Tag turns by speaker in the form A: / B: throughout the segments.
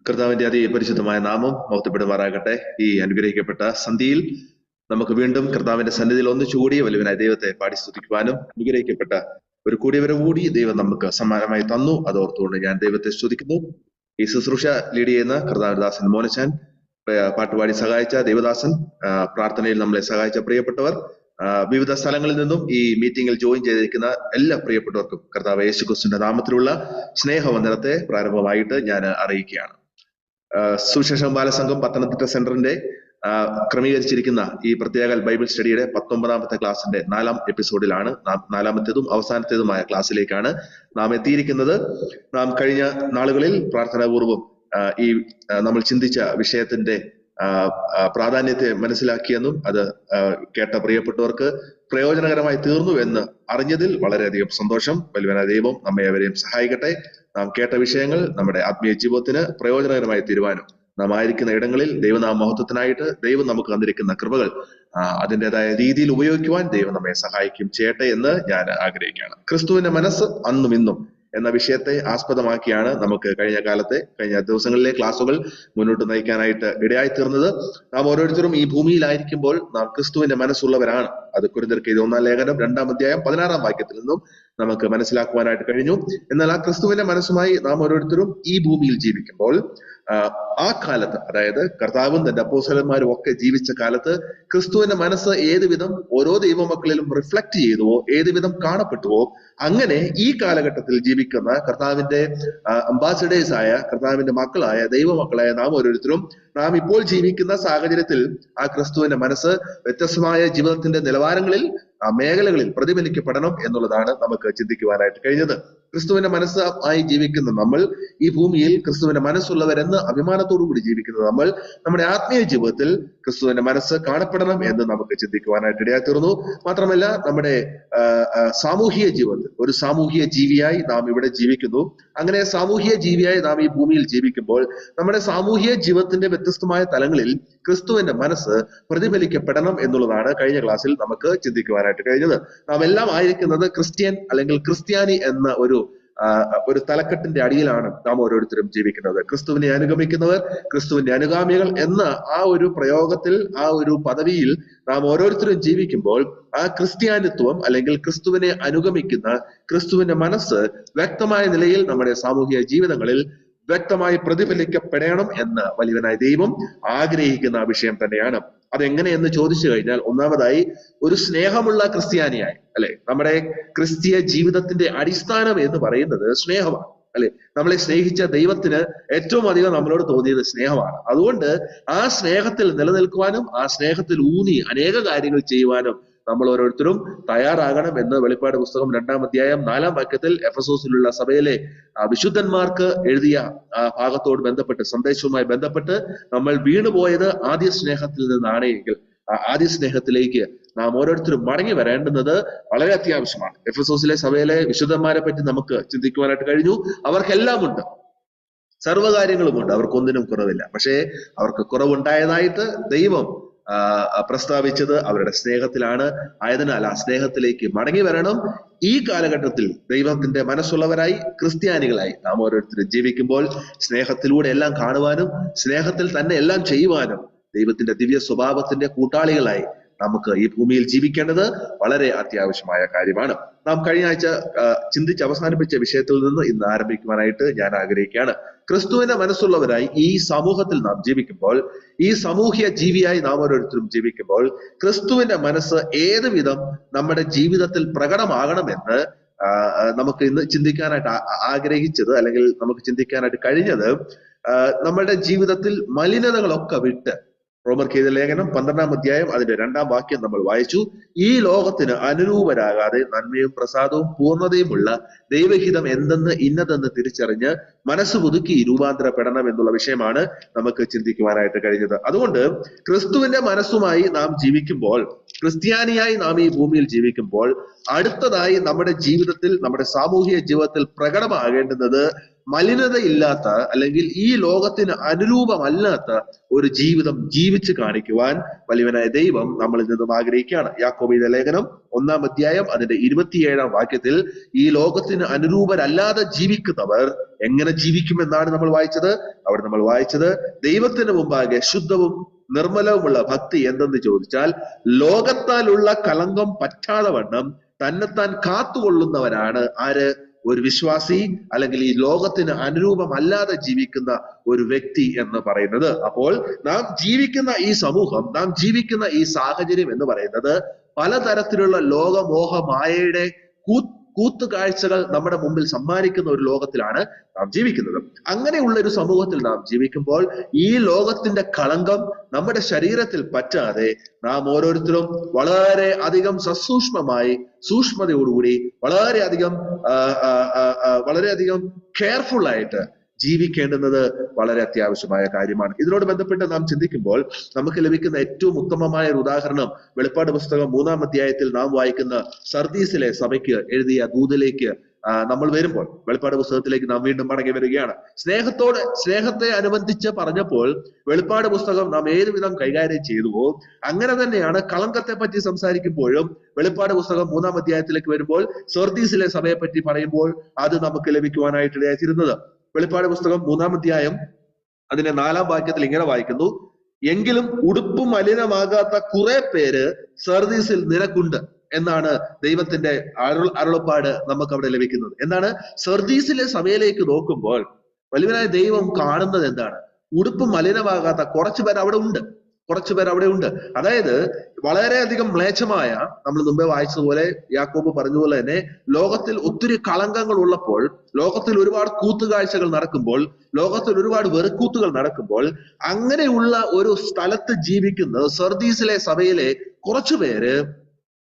A: കർത്താവിന്റെ അതിപരിശുദ്ധമായ നാമം മഹത്വപ്പെടുമാറാകട്ടെ. ഈ അനുഗ്രഹിക്കപ്പെട്ട സന്ധ്യയിൽ നമുക്ക് വീണ്ടും കർത്താവിന്റെ സന്നിധിയിൽ ഒന്നിച്ചുകൂടി വലുവനായ ദൈവത്തെ പാടി സ്തുതിക്കുവാനും അനുഗ്രഹിക്കപ്പെട്ട ഒരു കൂടിയവരെ കൂടി ദൈവം നമുക്ക് സമ്മാനമായി തന്നു. അതോർത്തുകൊണ്ട് ഞാൻ ദൈവത്തെ സ്തുതിക്കുന്നു. ഈ ശുശ്രൂഷ ലീഡ് ചെയ്യുന്ന കർത്താവദാസൻ മോനച്ചാൻ, പാട്ടുപാടി സഹായിച്ച ദേവദാസൻ, പ്രാർത്ഥനയിൽ നമ്മളെ സഹായിച്ച പ്രിയപ്പെട്ടവർ, വിവിധ സ്ഥലങ്ങളിൽ നിന്നും ഈ മീറ്റിംഗിൽ ജോയിൻ ചെയ്തിരിക്കുന്ന എല്ലാ പ്രിയപ്പെട്ടവർക്കും കർത്താവ് യേശുക്രിസ്തുവിന്റെ നാമത്തിലുള്ള സ്നേഹവന്ദനത്തെ പ്രാരംഭമായിട്ട് ഞാൻ അറിയിക്കുകയാണ്. സുവിശേഷം ബാലസംഘം പത്തനംതിട്ട സെന്ററിന്റെ ക്രമീകരിച്ചിരിക്കുന്ന ഈ പ്രത്യേക ബൈബിൾ സ്റ്റഡിയുടെ 19ാമത്തെ ക്ലാസിന്റെ 4ാം എപ്പിസോഡിലാണ് നാലാമത്തേതും അവസാനത്തേതുമായ ക്ലാസ്സിലേക്കാണ് നാം എത്തിയിരിക്കുന്നത്. നാം കഴിഞ്ഞ നാളുകളിൽ പ്രാർത്ഥനാപൂർവം ഈ നമ്മൾ ചിന്തിച്ച വിഷയത്തിന്റെ പ്രാധാന്യത്തെ മനസ്സിലാക്കിയെന്നും അത് കേട്ട പ്രിയപ്പെട്ടവർക്ക് പ്രയോജനകരമായി തീർന്നു എന്ന് അറിഞ്ഞതിൽ വളരെയധികം സന്തോഷം. വലുവനായ ദൈവം നമ്മെ അവരെയും സഹായിക്കട്ടെ. നാം കേട്ട വിഷയങ്ങൾ നമ്മുടെ ആത്മീയ ജീവിതത്തിന് പ്രയോജനകരമായി തീരുവാനും നാം ആയിരിക്കുന്ന ഇടങ്ങളിൽ ദൈവനാമ മഹത്വത്തിനായിട്ട് ദൈവം നമുക്ക് തന്നിരിക്കുന്ന കൃപകൾ അതിൻ്റെതായ രീതിയിൽ ഉപയോഗിക്കുവാൻ ദൈവം നമ്മെ സഹായിക്കും ചെയ്യട്ടെ എന്ന് ഞാൻ ആഗ്രഹിക്കുകയാണ്. ക്രിസ്തുവിന്റെ മനസ്സ് അന്നും ഇന്നും എന്ന വിഷയത്തെ ആസ്പദമാക്കിയാണ് നമുക്ക് കഴിഞ്ഞ ദിവസങ്ങളിലെ ക്ലാസ്സുകൾ മുന്നോട്ട് നയിക്കാനായിട്ട് ഇടയായി തീർന്നത്. നാം ഓരോരുത്തരും ഈ ഭൂമിയിലായിരിക്കുമ്പോൾ നാം ക്രിസ്തുവിന്റെ മനസ്സുള്ളവരാണ്. അത് കൊരിന്ത്യർക്ക് 1-ാം ലേഖനം 2-ാം അധ്യായം 16-ാം വാക്യത്തിൽ നിന്നും നമുക്ക് മനസ്സിലാക്കുവാനായിട്ട് കഴിഞ്ഞു. എന്നാൽ ആ ക്രിസ്തുവിന്റെ മനസ്സുമായി നാം ഓരോരുത്തരും ഈ ഭൂമിയിൽ ജീവിക്കുമ്പോൾ ആ കാലത്ത്, അതായത് കർത്താവും തന്റെ അപ്പോസ്തലന്മാരും ഒക്കെ ജീവിച്ച കാലത്ത് ക്രിസ്തുവിന്റെ മനസ്സ് ഏത് വിധം ഓരോ ദൈവമക്കളിലും റിഫ്ലക്ട് ചെയ്തുവോ, ഏത് വിധം കാണപ്പെട്ടുവോ, അങ്ങനെ ഈ കാലഘട്ടത്തിൽ ജീവിക്കുന്ന കർത്താവിന്റെ അംബാസഡേഴ്സ് ആയ, കർത്താവിന്റെ മക്കളായ, ദൈവമക്കളായ നാം ഓരോരുത്തരും നാം ഇപ്പോൾ ജീവിക്കുന്ന സാഹചര്യത്തിൽ ആ ക്രിസ്തുവിന്റെ മനസ്സ് വ്യത്യസ്തമായ ജീവിതത്തിന്റെ നിലവാരങ്ങളിൽ, ആ മേഖലകളിൽ പ്രതിഫലിക്കപ്പെടണം എന്നുള്ളതാണ് നമുക്ക് ചിന്തിക്കുവാനായിട്ട് കഴിഞ്ഞത്. ക്രിസ്തുവിന്റെ മനസ്സ് ആയി ജീവിക്കുന്ന നമ്മൾ, ഈ ഭൂമിയിൽ ക്രിസ്തുവിന്റെ മനസ്സുള്ളവരെന്ന് അഭിമാനത്തോടു കൂടി ജീവിക്കുന്ന നമ്മൾ, നമ്മുടെ ആത്മീയ ജീവിതത്തിൽ ക്രിസ്തുവിന്റെ മനസ്സ് കാണപ്പെടണം എന്ന് നമുക്ക് ചിന്തിക്കുവാനായിട്ട് ഇടയായി തീർന്നു. മാത്രമല്ല, നമ്മുടെ സാമൂഹിക ജീവിതത്തിൽ ഒരു സാമൂഹിക ജീവിയായി നാം ഇവിടെ ജീവിക്കുന്നു. അങ്ങനെ സാമൂഹിക ജീവിയായി നാം ഈ ഭൂമിയിൽ ജീവിക്കുമ്പോൾ നമ്മുടെ സാമൂഹിക ജീവിതത്തിന്റെ വ്യത്യസ്തമായ തലങ്ങളിൽ ക്രിസ്തുവിന്റെ മനസ്സ് പ്രതിഫലിക്കപ്പെടണം എന്നുള്ളതാണ് കഴിഞ്ഞ ക്ലാസ്സിൽ നമുക്ക് ചിന്തിക്കുവാനായിട്ട് കഴിഞ്ഞത്. നാം എല്ലാം ആയിരിക്കുന്നത് ക്രിസ്ത്യൻ അല്ലെങ്കിൽ ക്രിസ്ത്യാനി എന്ന ഒരു തലക്കെട്ടിന്റെ അടിയിലാണ് നാം ഓരോരുത്തരും ജീവിക്കുന്നത്. ക്രിസ്തുവിനെ അനുഗമിക്കുന്നവർ, ക്രിസ്തുവിന്റെ അനുഗാമികൾ എന്ന ആ ഒരു പ്രയോഗത്തിൽ, ആ ഒരു പദവിയിൽ നാം ഓരോരുത്തരും ജീവിക്കുമ്പോൾ ആ ക്രിസ്ത്യാനിത്വം അല്ലെങ്കിൽ ക്രിസ്തുവിനെ അനുഗമിക്കുന്ന ക്രിസ്തുവിന്റെ മനസ്സ് വ്യക്തമായ നിലയിൽ നമ്മുടെ സാമൂഹിക ജീവിതങ്ങളിൽ വ്യക്തമായി പ്രതിഫലിക്കപ്പെടണം എന്ന് വലിയവനായ ദൈവം ആഗ്രഹിക്കുന്ന വിഷയം തന്നെയാണ്. അതെങ്ങനെയെന്ന് ചോദിച്ചു കഴിഞ്ഞാൽ, ഒന്നാമതായി ഒരു സ്നേഹമുള്ള ക്രിസ്ത്യാനിയായി, അല്ലെ, നമ്മുടെ ക്രിസ്തീയ ജീവിതത്തിന്റെ അടിസ്ഥാനം എന്ന് പറയുന്നത് സ്നേഹമാണ്, അല്ലെ. നമ്മളെ സ്നേഹിച്ച ദൈവത്തിന് ഏറ്റവും അധികം നമ്മളോട് തോന്നിയത് സ്നേഹമാണ്. അതുകൊണ്ട് ആ സ്നേഹത്തിൽ നിലനിൽക്കുവാനും ആ സ്നേഹത്തിൽ ഊന്നി അനേക കാര്യങ്ങൾ ചെയ്യുവാനും നമ്മൾ ഓരോരുത്തരും തയ്യാറാകണം എന്ന് വെളിപ്പാട് പുസ്തകം 2-ാം അധ്യായം 4-ാം വാക്യത്തിൽ എഫെസോസിലുള്ള സഭയിലെ വിശുദ്ധന്മാർക്ക് എഴുതിയ ഭാഗത്തോട് ബന്ധപ്പെട്ട്, സന്ദേശവുമായി ബന്ധപ്പെട്ട്, നമ്മൾ വീണുപോയത് ആദ്യ സ്നേഹത്തിൽ നിന്നാണ് എങ്കിൽ ആദ്യ സ്നേഹത്തിലേക്ക് നാം ഓരോരുത്തരും മടങ്ങി വരേണ്ടുന്നത് വളരെ അത്യാവശ്യമാണ്. എഫെസോസിലെ സഭയിലെ വിശുദ്ധന്മാരെ പറ്റി നമുക്ക് ചിന്തിക്കുവാനായിട്ട് കഴിഞ്ഞു. അവർക്കെല്ലാം ഉണ്ട്, സർവ്വകാര്യങ്ങളുമുണ്ട്, അവർക്കൊന്നിനും കുറവില്ല. പക്ഷേ അവർക്ക് കുറവുണ്ടായതായിട്ട് ദൈവം പ്രസ്താവിച്ചത് അവരുടെ സ്നേഹത്തിലാണ്. ആയതിനാൽ ആ സ്നേഹത്തിലേക്ക് മടങ്ങി വരണം. ഈ കാലഘട്ടത്തിൽ ദൈവത്തിന്റെ മനസ്സുള്ളവരായി, ക്രിസ്ത്യാനികളായി നാം ഓരോരുത്തരും ജീവിക്കുമ്പോൾ സ്നേഹത്തിലൂടെ എല്ലാം കാണുവാനും സ്നേഹത്തിൽ തന്നെ എല്ലാം ചെയ്യുവാനും ദൈവത്തിന്റെ ദിവ്യ സ്വഭാവത്തിന്റെ കൂട്ടാളികളായി നമുക്ക് ഈ ഭൂമിയിൽ ജീവിക്കേണ്ടത് വളരെ അത്യാവശ്യമായ കാര്യമാണ്. നാം കഴിഞ്ഞ ആഴ്ച ചിന്തിച്ച് അവസാനിപ്പിച്ച വിഷയത്തിൽ നിന്ന് ഇന്ന് ആരംഭിക്കുവാനായിട്ട് ഞാൻ ആഗ്രഹിക്കുകയാണ്. ക്രിസ്തുവിന്റെ മനസ്സുള്ളവരായി ഈ സമൂഹത്തിൽ നാം ജീവിക്കുമ്പോൾ, ഈ സാമൂഹ്യ ജീവിയായി നാം ഓരോരുത്തരും ജീവിക്കുമ്പോൾ ക്രിസ്തുവിന്റെ മനസ്സ് ഏത് വിധം നമ്മുടെ ജീവിതത്തിൽ പ്രകടമാകണമെന്ന് നമുക്ക് ഇന്ന് ചിന്തിക്കാനായിട്ട് ആഗ്രഹിച്ചത്, അല്ലെങ്കിൽ നമുക്ക് ചിന്തിക്കാനായിട്ട് കഴിഞ്ഞത്, നമ്മുടെ ജീവിതത്തിൽ മലിനതകളൊക്കെ വിട്ട്, റോമർക്ക് ലേഖനം 12-ാം അധ്യായം അതിന്റെ 2-ാം വാക്യം നമ്മൾ വായിച്ചു. ഈ ലോകത്തിന് അനുരൂപരാകാതെ നന്മയും പ്രസാദവും പൂർണ്ണതയുമുള്ള ദൈവഹിതം എന്തെന്ന് ഇന്നതെന്ന് തിരിച്ചറിഞ്ഞ് മനസ്സ് പുതുക്കി രൂപാന്തരപ്പെടണം എന്നുള്ള വിഷയമാണ് നമുക്ക് ചിന്തിക്കുവാനായിട്ട് കഴിഞ്ഞത്. അതുകൊണ്ട് ക്രിസ്തുവിന്റെ മനസ്സുമായി നാം ജീവിക്കുമ്പോൾ, ക്രിസ്ത്യാനിയായി നാം ഈ ഭൂമിയിൽ ജീവിക്കുമ്പോൾ, അടുത്തതായി നമ്മുടെ ജീവിതത്തിൽ, നമ്മുടെ സാമൂഹിക ജീവിതത്തിൽ പ്രകടമാകേണ്ടുന്നത് മലിനതയില്ലാത്ത അല്ലെങ്കിൽ ഈ ലോകത്തിന് അനുരൂപമല്ലാത്ത ഒരു ജീവിതം ജീവിച്ച് കാണിക്കുവാൻ വലിയവനായ ദൈവം നമ്മളിൽ നിന്നും ആഗ്രഹിക്കുകയാണ്. യാക്കോബിന്റെ ലേഖനം 1-ാം അധ്യായം അതിന്റെ 27-ാം വാക്യത്തിൽ ഈ ലോകത്തിന് അനുരൂപരല്ലാതെ ജീവിക്കുന്നവർ എങ്ങനെ ജീവിക്കുമെന്നാണ് നമ്മൾ വായിച്ചത്. അവിടെ നമ്മൾ വായിച്ചത് ദൈവത്തിന് മുമ്പാകെ ശുദ്ധവും നിർമ്മലവുമുള്ള ഭക്തി എന്തെന്ന് ചോദിച്ചാൽ ലോകത്താലുള്ള കളങ്കം പറ്റാതെ വണ്ണം തന്നെത്താൻ കാത്തുകൊള്ളുന്നവരാണ് ആര്? ഒരു വിശ്വാസി, അല്ലെങ്കിൽ ഈ ലോകത്തിന് അനുരൂപമല്ലാതെ ജീവിക്കുന്ന ഒരു വ്യക്തി എന്ന് പറയുന്നത്. അപ്പോൾ നാം ജീവിക്കുന്ന ഈ സമൂഹം, നാം ജീവിക്കുന്ന ഈ സാഹചര്യം എന്ന് പറയുന്നത് പലതരത്തിലുള്ള ലോകമോഹ മായയുടെ കൂത്തുകാഴ്ചകൾ നമ്മുടെ മുമ്പിൽ സമ്മാനിക്കുന്ന ഒരു ലോകത്തിലാണ് നാം ജീവിക്കുന്നത്. അങ്ങനെയുള്ള ഒരു സമൂഹത്തിൽ നാം ജീവിക്കുമ്പോൾ ഈ ലോകത്തിന്റെ കളങ്കം നമ്മുടെ ശരീരത്തിൽ പറ്റാതെ നാം ഓരോരുത്തരും വളരെ അധികം സസൂക്ഷ്മമായി, സൂക്ഷ്മതയോടുകൂടി വളരെയധികം കെയർഫുൾ ആയിട്ട് ജീവിക്കേണ്ടുന്നത് വളരെ അത്യാവശ്യമായ കാര്യമാണ്. ഇതിനോട് ബന്ധപ്പെട്ട് നാം ചിന്തിക്കുമ്പോൾ നമുക്ക് ലഭിക്കുന്ന ഏറ്റവും ഉത്തമമായ ഒരു ഉദാഹരണം വെളിപ്പാട് പുസ്തകം 3-ാം അധ്യായത്തിൽ നാം വായിക്കുന്ന സർദീസിലെ സഭയ്ക്ക് എഴുതിയ ദൂതിലേക്ക് നമ്മൾ വരുമ്പോൾ, വെളിപ്പാട് പുസ്തകത്തിലേക്ക് നാം വീണ്ടും മടങ്ങി വരികയാണ്. സ്നേഹത്തെ അനുബന്ധിച്ച് പറഞ്ഞപ്പോൾ വെളിപ്പാട് പുസ്തകം നാം ഏത് വിധം കൈകാര്യം ചെയ്തുവോ അങ്ങനെ തന്നെയാണ് കളങ്കത്തെ പറ്റി സംസാരിക്കുമ്പോഴും വെളിപ്പാട് പുസ്തകം 3-ാം അധ്യായത്തിലേക്ക് വരുമ്പോൾ സർദീസിലെ സഭയെ പറ്റി പറയുമ്പോൾ അത് നമുക്ക് ലഭിക്കുവാനായിട്ട് ഇടയായിരുന്നത്. വെളിപ്പാട് പുസ്തകം 3-ാം അധ്യായം അതിന്റെ 4-ാം വാക്യത്തിൽ ഇങ്ങനെ വായിക്കുന്നു: എങ്കിലും ഉടുപ്പ് മലിനമാകാത്ത കുറെ പേര് സർദീസിൽ നിനക്കുണ്ട് എന്നാണ് ദൈവത്തിന്റെ അരുളപ്പാട് നമുക്ക് അവിടെ ലഭിക്കുന്നത്. എന്താണ്? സർദീസിലെ സഭയിലേക്ക് നോക്കുമ്പോൾ വലിയവനായ ദൈവം കാണുന്നത് എന്താണ്? ഉടുപ്പ് മലിനമാകാത്ത കുറച്ചുപേർ അവിടെ ഉണ്ട്. അതായത് വളരെയധികം മ്ലേച്ഛമായ, നമ്മൾ മുമ്പേ വായിച്ചതുപോലെ യാക്കോബ് പറഞ്ഞതുപോലെ തന്നെ ലോകത്തിൽ ഒത്തിരി കളങ്കങ്ങൾ ഉള്ളപ്പോൾ, ലോകത്തിൽ ഒരുപാട് കൂത്തുകാഴ്ചകൾ നടക്കുമ്പോൾ, ലോകത്തിൽ ഒരുപാട് വെറുക്കൂത്തുകൾ നടക്കുമ്പോൾ, അങ്ങനെയുള്ള ഒരു സ്ഥലത്ത് ജീവിക്കുന്ന സർദീസിലെ സഭയിലെ കുറച്ചുപേര്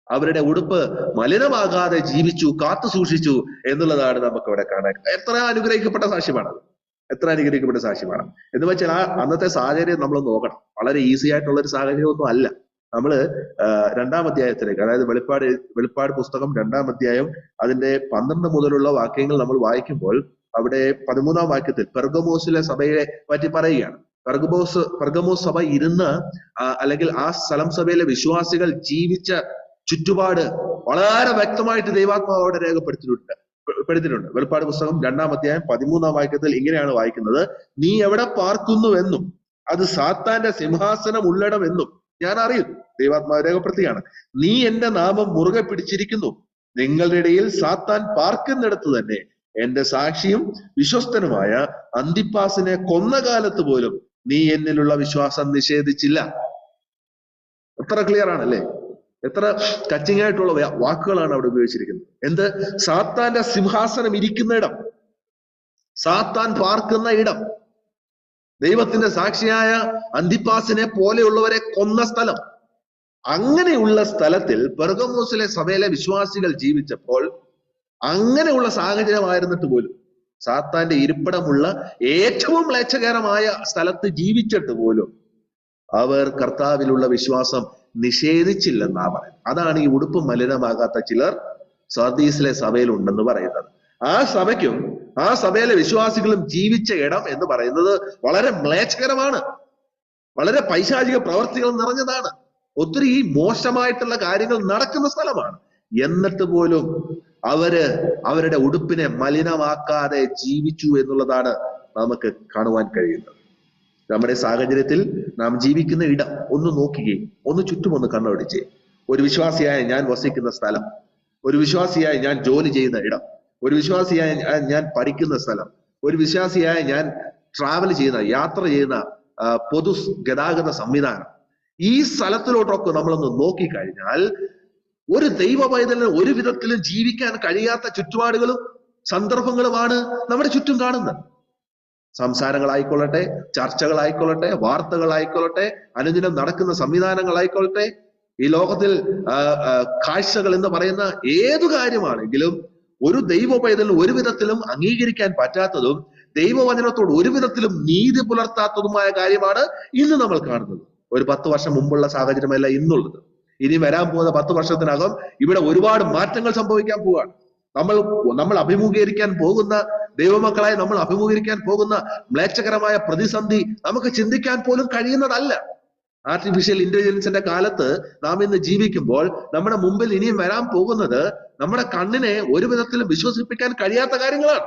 A: അവരുടെ ഉടുപ്പ് മലിനമാകാതെ ജീവിച്ചു, കാത്തു സൂക്ഷിച്ചു എന്നുള്ളതാണ് നമുക്ക് അവിടെ കാണാൻ. എത്ര അനുഗ്രഹിക്കപ്പെട്ട സാക്ഷ്യമാണത്! എന്ന് വെച്ചാൽ അന്നത്തെ സാഹചര്യം നമ്മൾ നോക്കണം. വളരെ ഈസി ആയിട്ടുള്ള ഒരു സാഹചര്യമൊന്നും അല്ല. നമ്മള് 2-ാം അധ്യായത്തിലേക്ക്, അതായത് വെളിപ്പാട് പുസ്തകം 2-ാം അധ്യായം അതിന്റെ 12 മുതലുള്ള വാക്യങ്ങൾ നമ്മൾ വായിക്കുമ്പോൾ അവിടെ 13-ാം വാക്യത്തിൽ പെർഗമോസിലെ സഭയെ പറ്റി പറയുകയാണ്. പെർഗമോസ് സഭ ഇരുന്ന അല്ലെങ്കിൽ ആ സ്ഥലം സഭയിലെ വിശ്വാസികൾ ജീവിച്ച ചുറ്റുപാട് വളരെ വ്യക്തമായിട്ട് ദൈവാത്മാവ് അവിടെ രേഖപ്പെടുത്തിയിട്ടുണ്ട്. വെളിപ്പാട് പുസ്തകം 2-ാം അധ്യായം 13-ാം വാക്യത്തിൽ ഇങ്ങനെയാണ് വായിക്കുന്നത്: നീ എവിടെ പാർക്കുന്നുവെന്നും അത് സാത്താന്റെ സിംഹാസനം ഉള്ളിടമെന്നും ഞാൻ അറിയുന്നു. ദൈവാത്മാവ് രേഖപ്പെടുത്തുകയാണ്. നീ എന്റെ നാമം മുറുകെ പിടിച്ചിരിക്കുന്നു. നിങ്ങളുടെ ഇടയിൽ സാത്താൻ പാർക്കുന്നിടത്ത് തന്നെ എന്റെ സാക്ഷിയും വിശ്വസ്തനുമായ അന്തിപ്പാസിനെ കൊന്ന കാലത്ത് പോലും നീ എന്നിലുള്ള വിശ്വാസം നിഷേധിച്ചില്ല. എത്ര ക്ലിയർ ആണല്ലേ! എത്ര ടച്ചിങ് ആയിട്ടുള്ള വാക്കുകളാണ് അവിടെ ഉപയോഗിച്ചിരിക്കുന്നത്. എന്ത്? സാത്താന്റെ സിംഹാസനം ഇരിക്കുന്ന ഇടം, സാത്താൻ പാർക്കുന്ന ഇടം, ദൈവത്തിന്റെ സാക്ഷിയായ അന്തിപ്പാസിനെ പോലെയുള്ളവരെ കൊന്ന സ്ഥലം. അങ്ങനെയുള്ള സ്ഥലത്തിൽ പെർഗമോസിലെ സഭയിലെ വിശ്വാസികൾ ജീവിച്ചപ്പോൾ അങ്ങനെയുള്ള സാഹചര്യമായിരുന്നിട്ട് പോലും, സാത്താന്റെ ഇരിപ്പിടമുള്ള ഏറ്റവും മ്ലേച്ഛകരമായ സ്ഥലത്ത് ജീവിച്ചിട്ട് പോലും അവർ കർത്താവിലുള്ള വിശ്വാസം നിഷേധിച്ചില്ലെന്നാ പറയുന്നത്. അതാണ് ഈ ഉടുപ്പ് മലിനമാകാത്ത ചിലർ സർദീസിലെ സഭയിൽ ഉണ്ടെന്ന് പറയുന്നത്. ആ സഭയ്ക്കും ആ സഭയിലെ വിശ്വാസികളും ജീവിച്ച ഇടം എന്ന് പറയുന്നത് വളരെ മ്ലേച്ഛകരമാണ്, വളരെ പൈശാചിക പ്രവർത്തികൾ നിറഞ്ഞതാണ്, ഒത്തിരി മോശമായിട്ടുള്ള കാര്യങ്ങൾ നടക്കുന്ന സ്ഥലമാണ്. എന്നിട്ട് പോലും അവരുടെ ഉടുപ്പിനെ മലിനമാക്കാതെ ജീവിച്ചു എന്നുള്ളതാണ് നമുക്ക് കാണുവാൻ കഴിയുന്നത്. നമ്മുടെ സാഹചര്യത്തിൽ നാം ജീവിക്കുന്ന ഇടം ഒന്ന് നോക്കുകയും ഒന്ന് ചുറ്റുമൊന്ന് കണ്ണോടിച്ച്, ഒരു വിശ്വാസിയായ ഞാൻ വസിക്കുന്ന സ്ഥലം, ഒരു വിശ്വാസിയായ ഞാൻ ജോലി ചെയ്യുന്ന ഇടം, ഒരു വിശ്വാസിയായ ഞാൻ പഠിക്കുന്ന സ്ഥലം, ഒരു വിശ്വാസിയായ ഞാൻ യാത്ര ചെയ്യുന്ന പൊതു ഗതാഗത സംവിധാനം, ഈ സ്ഥലത്തിലോട്ടൊക്കെ നമ്മളൊന്ന് നോക്കിക്കഴിഞ്ഞാൽ ഒരു ദൈവ പൈതലിന് ഒരു വിധത്തിലും ജീവിക്കാൻ കഴിയാത്ത ചുറ്റുപാടുകളും സന്ദർഭങ്ങളുമാണ് നമ്മുടെ ചുറ്റും കാണുന്നത്. സംസാരങ്ങളായിക്കൊള്ളട്ടെ, ചർച്ചകളായിക്കൊള്ളട്ടെ, വാർത്തകളായിക്കൊള്ളട്ടെ, അനുദിനം നടക്കുന്ന സംവിധാനങ്ങളായിക്കൊള്ളട്ടെ, ഈ ലോകത്തിൽ കാഴ്ചകൾ എന്ന് പറയുന്ന ഏതു കാര്യമാണെങ്കിലും ഒരു ദൈവ പൈതലിന് ഒരു വിധത്തിലും അംഗീകരിക്കാൻ പറ്റാത്തതും ദൈവവചനത്തോട് ഒരു വിധത്തിലും നീതി പുലർത്താത്തതുമായ കാര്യമാണ് ഇന്ന് നമ്മൾ കാണുന്നത്. ഒരു 10 വർഷം മുമ്പുള്ള സാഹചര്യമല്ല ഇന്നുള്ളത്. ഇനി വരാൻ പോകുന്ന 10 വർഷത്തിനകം ഇവിടെ ഒരുപാട് മാറ്റങ്ങൾ സംഭവിക്കാൻ പോവുകയാണ്. നമ്മൾ അഭിമുഖീകരിക്കാൻ പോകുന്ന ദൈവമക്കളായി നമ്മൾ അഭിമുഖീകരിക്കാൻ പോകുന്ന മ്ലേച്ഛകരമായ പ്രതിസന്ധി നമുക്ക് ചിന്തിക്കാൻ പോലും കഴിയുന്നതല്ല. ആർട്ടിഫിഷ്യൽ ഇന്റലിജൻസിന്റെ കാലത്ത് നാം ഇന്ന് ജീവിക്കുമ്പോൾ നമ്മുടെ മുമ്പിൽ ഇനിയും വരാൻ പോകുന്നത് നമ്മുടെ കണ്ണിനെ ഒരു വിധത്തിലും വിശ്വസിപ്പിക്കാൻ കഴിയാത്ത കാര്യങ്ങളാണ്.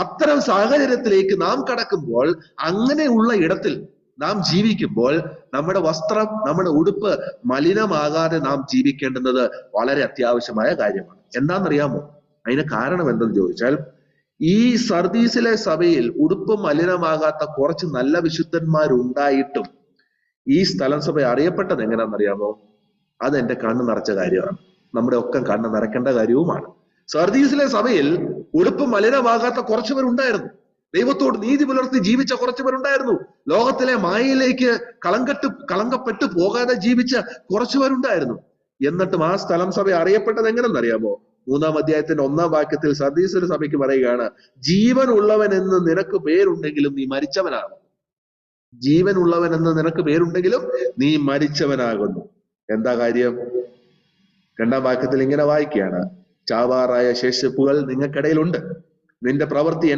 A: അത്തരം സാഹചര്യത്തിലേക്ക് നാം കടക്കുമ്പോൾ, അങ്ങനെയുള്ള ഇടത്തിൽ നാം ജീവിക്കുമ്പോൾ നമ്മുടെ വസ്ത്രം, നമ്മുടെ ഉടുപ്പ് മലിനമാകാതെ നാം ജീവിക്കേണ്ടുന്നത് വളരെ അത്യാവശ്യമായ കാര്യമാണ്. എന്താണെന്നറിയാമോ? അതിന് കാരണം എന്തെന്ന് ചോദിച്ചാൽ, ഈ സർദീസിലെ സഭയിൽ ഉടുപ്പ് മലിനമാകാത്ത കുറച്ച് നല്ല വിശുദ്ധന്മാരുണ്ടായിട്ടും ഈ സ്ഥലം സഭ അറിയപ്പെട്ടത് എങ്ങനെയാണെന്നറിയാമോ? അത് എന്റെ കണ്ണ് നിറച്ച കാര്യമാണ്, നമ്മുടെ ഒക്കെ കണ്ണ് നിറയ്ക്കേണ്ട കാര്യവുമാണ്. സർദീസിലെ സഭയിൽ ഉടുപ്പ് മലിനമാകാത്ത കുറച്ചുപേരുണ്ടായിരുന്നു. ദൈവത്തോട് നീതി പുലർത്തി ജീവിച്ച കുറച്ചുപേരുണ്ടായിരുന്നു. ലോകത്തിലെ മായയിലേക്ക് കളങ്കപ്പെട്ടു പോകാതെ ജീവിച്ച കുറച്ചുപേരുണ്ടായിരുന്നു. എന്നിട്ടും ആ സ്ഥലം സഭ അറിയപ്പെട്ടത് എങ്ങനെയെന്നറിയാമോ? 3-ാം അധ്യായത്തിന്റെ 1-ാം വാക്യത്തിൽ സർദീസിലെ സഭയ്ക്ക് പറയുകയാണ്, ജീവൻ ഉള്ളവൻ എന്ന് നിനക്ക് പേരുണ്ടെങ്കിലും നീ മരിച്ചവനാണ്. ജീവൻ ഉള്ളവൻ എന്ന് നിനക്ക് പേരുണ്ടെങ്കിലും നീ മരിച്ചവനാകുന്നു. എന്താ കാര്യം? 2-ാം വാക്യത്തിൽ ഇങ്ങനെ വായിക്കുകയാണ്, ചാവാറായ ശേഷിപ്പുകൾ നിങ്ങൾക്കിടയിലുണ്ട്. നിന്റെ പ്രവൃത്തി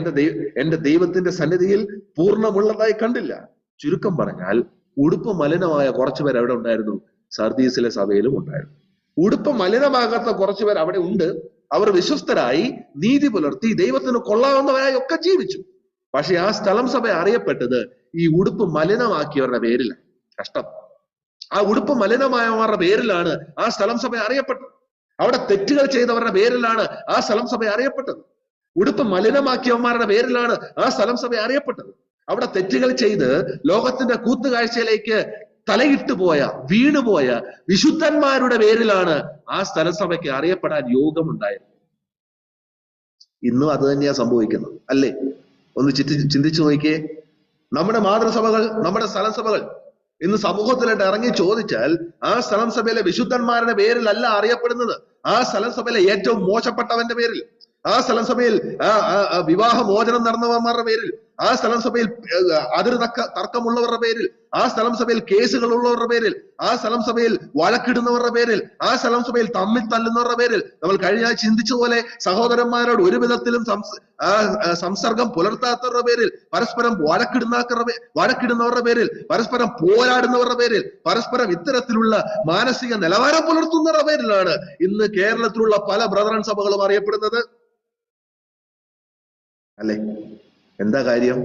A: എന്റെ ദൈവത്തിന്റെ സന്നിധിയിൽ പൂർണ്ണമുള്ളതായി കണ്ടില്ല. ചുരുക്കം പറഞ്ഞാൽ, ഉടുപ്പ് മലിനമായ കുറച്ചുപേർ അവിടെ ഉണ്ടായിരുന്നു. സർദീസിലെ സഭയിലും ഉണ്ടായിരുന്നു. ഉടുപ്പ് മലിനമാകാത്ത കുറച്ചുപേർ അവിടെ ഉണ്ട്. അവർ വിശ്വസ്തരായി നീതി പുലർത്തി ദൈവത്തിന് കൊള്ളാവുന്നവരായി ഒക്കെ ജീവിച്ചു. പക്ഷെ ആ സ്ഥലം സഭ അറിയപ്പെട്ടത് ഈ ഉടുപ്പ് മലിനമാക്കിയവരുടെ പേരിലാണ്. കഷ്ടം. ആ ഉടുപ്പ് മലിനമായവരുടെ പേരിലാണ് ആ സ്ഥലം സഭ അറിയപ്പെട്ടത്. അവിടെ തെറ്റുകൾ ചെയ്തവരുടെ പേരിലാണ് ആ സ്ഥലം സഭ അറിയപ്പെട്ടത്. ഉടുപ്പ് മലിനമാക്കിയവന്മാരുടെ പേരിലാണ് ആ സ്ഥലം സഭ അറിയപ്പെട്ടത്. അവിടെ തെറ്റുകൾ ചെയ്ത് ലോകത്തിന്റെ കൂത്തുകാഴ്ചയിലേക്ക് തലയിട്ടു പോയ, വീണുപോയ വിശുദ്ധന്മാരുടെ പേരിലാണ് ആ സ്ഥലസഭയ്ക്ക് അറിയപ്പെടാൻ യോഗമുണ്ടായത്. ഇന്നും അത് തന്നെയാ സംഭവിക്കുന്നത്, അല്ലേ? ഒന്ന് ചിന്തിച്ചു നോക്കിയേ. നമ്മുടെ മാതൃസഭകൾ, നമ്മുടെ സ്ഥലം സഭകൾ ഇന്ന് സമൂഹത്തിലോട്ട് ഇറങ്ങി ചോദിച്ചാൽ ആ സ്ഥലം സഭയിലെ വിശുദ്ധന്മാരുടെ പേരിലല്ല അറിയപ്പെടുന്നത്. ആ സ്ഥലം സഭയിലെ ഏറ്റവും മോശപ്പെട്ടവന്റെ പേരിൽ, ആ സ്ഥലം സഭയിൽ വിവാഹ മോചനം നടന്നവന്മാരുടെ പേരിൽ, ആ സ്ഥലം സഭയിൽ തർക്കമുള്ളവരുടെ പേരിൽ, ആ സ്ഥലം സഭയിൽ കേസുകൾ ഉള്ളവരുടെ പേരിൽ, ആ സ്ഥലം സഭയിൽ വഴക്കിടുന്നവരുടെ പേരിൽ, ആ സ്ഥലം സഭയിൽ തമ്മിൽ തല്ലുന്നവരുടെ പേരിൽ, നമ്മൾ കഴിഞ്ഞ ചിന്തിച്ചതുപോലെ സഹോദരന്മാരോട് ഒരു വിധത്തിലും സംസർഗം പുലർത്താത്തവരുടെ പേരിൽ, പരസ്പരം വഴക്കിടുന്നവരുടെ പേരിൽ, പരസ്പരം പോരാടുന്നവരുടെ പേരിൽ, പരസ്പരം ഇത്തരത്തിലുള്ള മാനസിക നിലവാരം പുലർത്തുന്നവരുടെ പേരിലാണ് ഇന്ന് കേരളത്തിലുള്ള പല ബ്രദറൻ സഭകളും അറിയപ്പെടുന്നത്, അല്ലെ? എന്താ കാര്യം?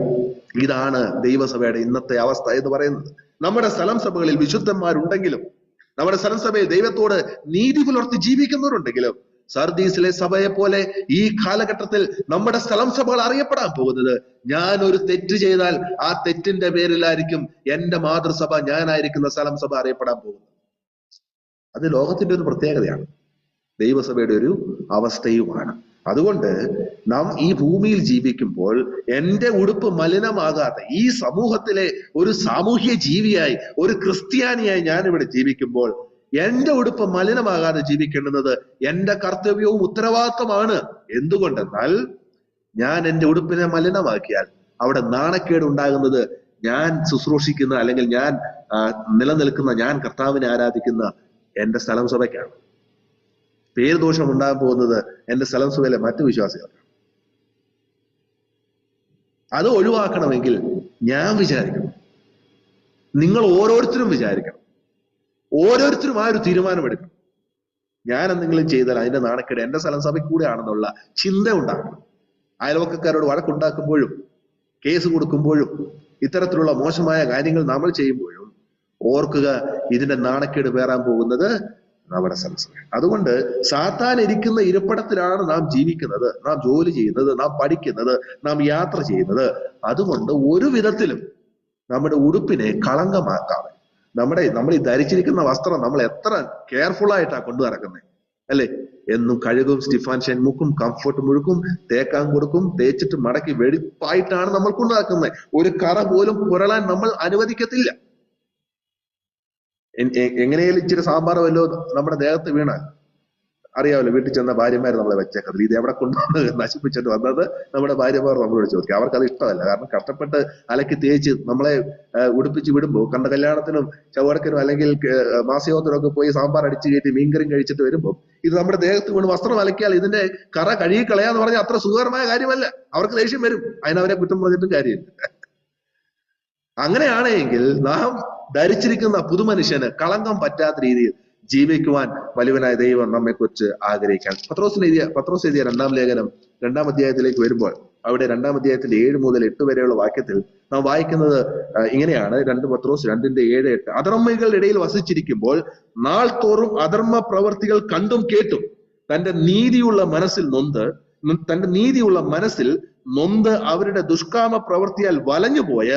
A: ഇതാണ് ദൈവസഭയുടെ ഇന്നത്തെ അവസ്ഥ എന്ന് പറയുന്നത്. നമ്മുടെ സ്ഥലം സഭകളിൽ വിശുദ്ധന്മാരുണ്ടെങ്കിലും, നമ്മുടെ സ്ഥലം സഭയിൽ ദൈവത്തോട് നീതി പുലർത്തി ജീവിക്കുന്നവരുണ്ടെങ്കിലും, സർദീസിലെ സഭയെ പോലെ ഈ കാലഘട്ടത്തിൽ നമ്മുടെ സ്ഥലം സഭകൾ അറിയപ്പെടാൻ പോകുന്നത്, ഞാൻ ഒരു തെറ്റ് ചെയ്താൽ ആ തെറ്റിന്റെ പേരിലായിരിക്കും എന്റെ മാതൃസഭ, ഞാനായിരിക്കുന്ന സ്ഥലം സഭ അറിയപ്പെടാൻ പോകുന്നത്. അത് ലോകത്തിന്റെ ഒരു പ്രത്യേകതയാണ്, ദൈവസഭയുടെ ഒരു അവസ്ഥയുമാണ്. അതുകൊണ്ട് നാം ഈ ഭൂമിയിൽ ജീവിക്കുമ്പോൾ എന്റെ ഉടുപ്പ് മലിനമാകാതെ ഈ സമൂഹത്തിലെ ഒരു സാമൂഹ്യ ജീവിയായി, ഒരു ക്രിസ്ത്യാനിയായി ഞാനിവിടെ ജീവിക്കുമ്പോൾ എന്റെ ഉടുപ്പ് മലിനമാകാതെ ജീവിക്കേണ്ടുന്നത് എന്റെ കർത്തവ്യവും ഉത്തരവാദിത്വമാണ്. എന്തുകൊണ്ടെന്നാൽ ഞാൻ എന്റെ ഉടുപ്പിനെ മലിനമാക്കിയാൽ അവിടെ നാണക്കേട് ഉണ്ടാകുന്നത് ഞാൻ ശുശ്രൂഷിക്കുന്ന, അല്ലെങ്കിൽ ഞാൻ നിലനിൽക്കുന്ന, ഞാൻ കർത്താവിനെ ആരാധിക്കുന്ന എന്റെ സ്ഥലം സഭയ്ക്കാണ്. പേരുദോഷം ഉണ്ടാകാൻ പോകുന്നത് എന്റെ സ്ഥലം സഭയിലെ മറ്റു വിശ്വാസികൾക്കാണ്. അത് ഒഴിവാക്കണമെങ്കിൽ ഞാൻ വിചാരിക്കണം, നിങ്ങൾ ഓരോരുത്തരും വിചാരിക്കണം, ഓരോരുത്തരും ആ ഒരു തീരുമാനമെടുക്കണം. ഞാൻ എന്തെങ്കിലും ചെയ്താൽ അതിന്റെ നാണക്കേട് എന്റെ സ്ഥലം സഭയ്ക്ക് കൂടെ ആണെന്നുള്ള ചിന്ത ഉണ്ടാക്കണം. അയൽവക്കക്കാരോട് വഴക്കുണ്ടാക്കുമ്പോഴും കേസ് കൊടുക്കുമ്പോഴും ഇത്തരത്തിലുള്ള മോശമായ കാര്യങ്ങൾ നമ്മൾ ചെയ്യുമ്പോഴും ഓർക്കുക, ഇതിന്റെ നാണക്കേട് പേറാൻ പോകുന്നത് നമ്മുടെ സ്ഥലം. അതുകൊണ്ട് സാത്താൻ ഇരിക്കുന്ന ഇരിപ്പിടത്തിലാണ് നാം ജീവിക്കുന്നത്, നാം ജോലി ചെയ്യുന്നത്, നാം പഠിക്കുന്നത്, നാം യാത്ര ചെയ്യുന്നത്. അതുകൊണ്ട് ഒരു വിധത്തിലും നമ്മുടെ ഉടുപ്പിനെ കളങ്കമാക്കാതെ, നമ്മൾ ഈ ധരിച്ചിരിക്കുന്ന വസ്ത്രം നമ്മൾ എത്ര കെയർഫുൾ ആയിട്ടാണ് കൊണ്ടു നടക്കുന്നത്, അല്ലെ? എന്നും കഴുകും, സ്റ്റിഫാൻ ഷെൻമുക്കും, കംഫർട്ട് മുഴുക്കും, തേക്കാൻ കൊടുക്കും, തേച്ചിട്ട് മടക്കി വെടിപ്പായിട്ടാണ് നമ്മൾ കൊണ്ടു നടക്കുന്നത്. ഒരു കറ പോലും പുരളാൻ നമ്മൾ അനുവദിക്കത്തില്ല. എങ്ങനെയാലും ഇച്ചിരി സാമ്പാർ വല്ലോ നമ്മുടെ ദേഹത്ത് വീണാൽ അറിയാമല്ലോ, വീട്ടിൽ ചെന്ന ഭാര്യമാർ നമ്മളെ വെച്ചേക്കത്തില്ല. ഇത് എവിടെ കൊണ്ടുവന്ന് നശിപ്പിച്ചിട്ട് വന്നത് നമ്മുടെ ഭാര്യമാർ നമ്മളോട് ചോദിക്കും. അവർക്കത് ഇഷ്ടമല്ല. കാരണം കഷ്ടപ്പെട്ട് അലക്കി തേച്ച് നമ്മളെ ഉടുപ്പിച്ച് വിടുമ്പോൾ, കണ്ട കല്യാണത്തിനും ചവടക്കിനും അല്ലെങ്കിൽ മാസയോഗത്തിനും ഒക്കെ പോയി സാമ്പാർ അടിച്ചു കയറ്റി മീൻകറിയും കഴിച്ചിട്ട് വരുമ്പോൾ ഇത് നമ്മുടെ ദേഹത്ത് കൊണ്ട് വസ്ത്രം അലക്കിയാൽ ഇതിന്റെ കറ കഴുകി കളയാന്ന് പറഞ്ഞാൽ അത്ര സുഖകരമായ കാര്യമല്ല. അവർക്ക് ദേഷ്യം വരും. അതിനവരെ കുറ്റം പറഞ്ഞിട്ടും കാര്യമില്ല. അങ്ങനെയാണെങ്കിൽ നാം ധരിച്ചിരിക്കുന്ന പുതുമനുഷ്യന് കളങ്കം പറ്റാത്ത രീതിയിൽ ജീവിക്കുവാൻ വലിയവനായ ദൈവം നമ്മെക്കുറിച്ച് ആഗ്രഹിക്കാൻ. പത്രോസ് എഴുതിയ 2-ാം ലേഖനം 2-ാം അധ്യായത്തിലേക്ക് വരുമ്പോൾ അവിടെ 2-ാം അധ്യായത്തിന്റെ 7 മുതൽ 8 വരെയുള്ള വാക്യത്തിൽ നാം വായിക്കുന്നത് ഇങ്ങനെയാണ്. 2 പത്രോസ് 2:7-8. അധർമ്മികളുടെ ഇടയിൽ വസിച്ചിരിക്കുമ്പോൾ നാൾ തോറും അധർമ്മ പ്രവർത്തികൾ കണ്ടും കേട്ടും തന്റെ നീതിയുള്ള മനസ്സിൽ നൊന്ത് അവരുടെ ദുഷ്കാമ പ്രവൃത്തിയാൽ വലഞ്ഞുപോയ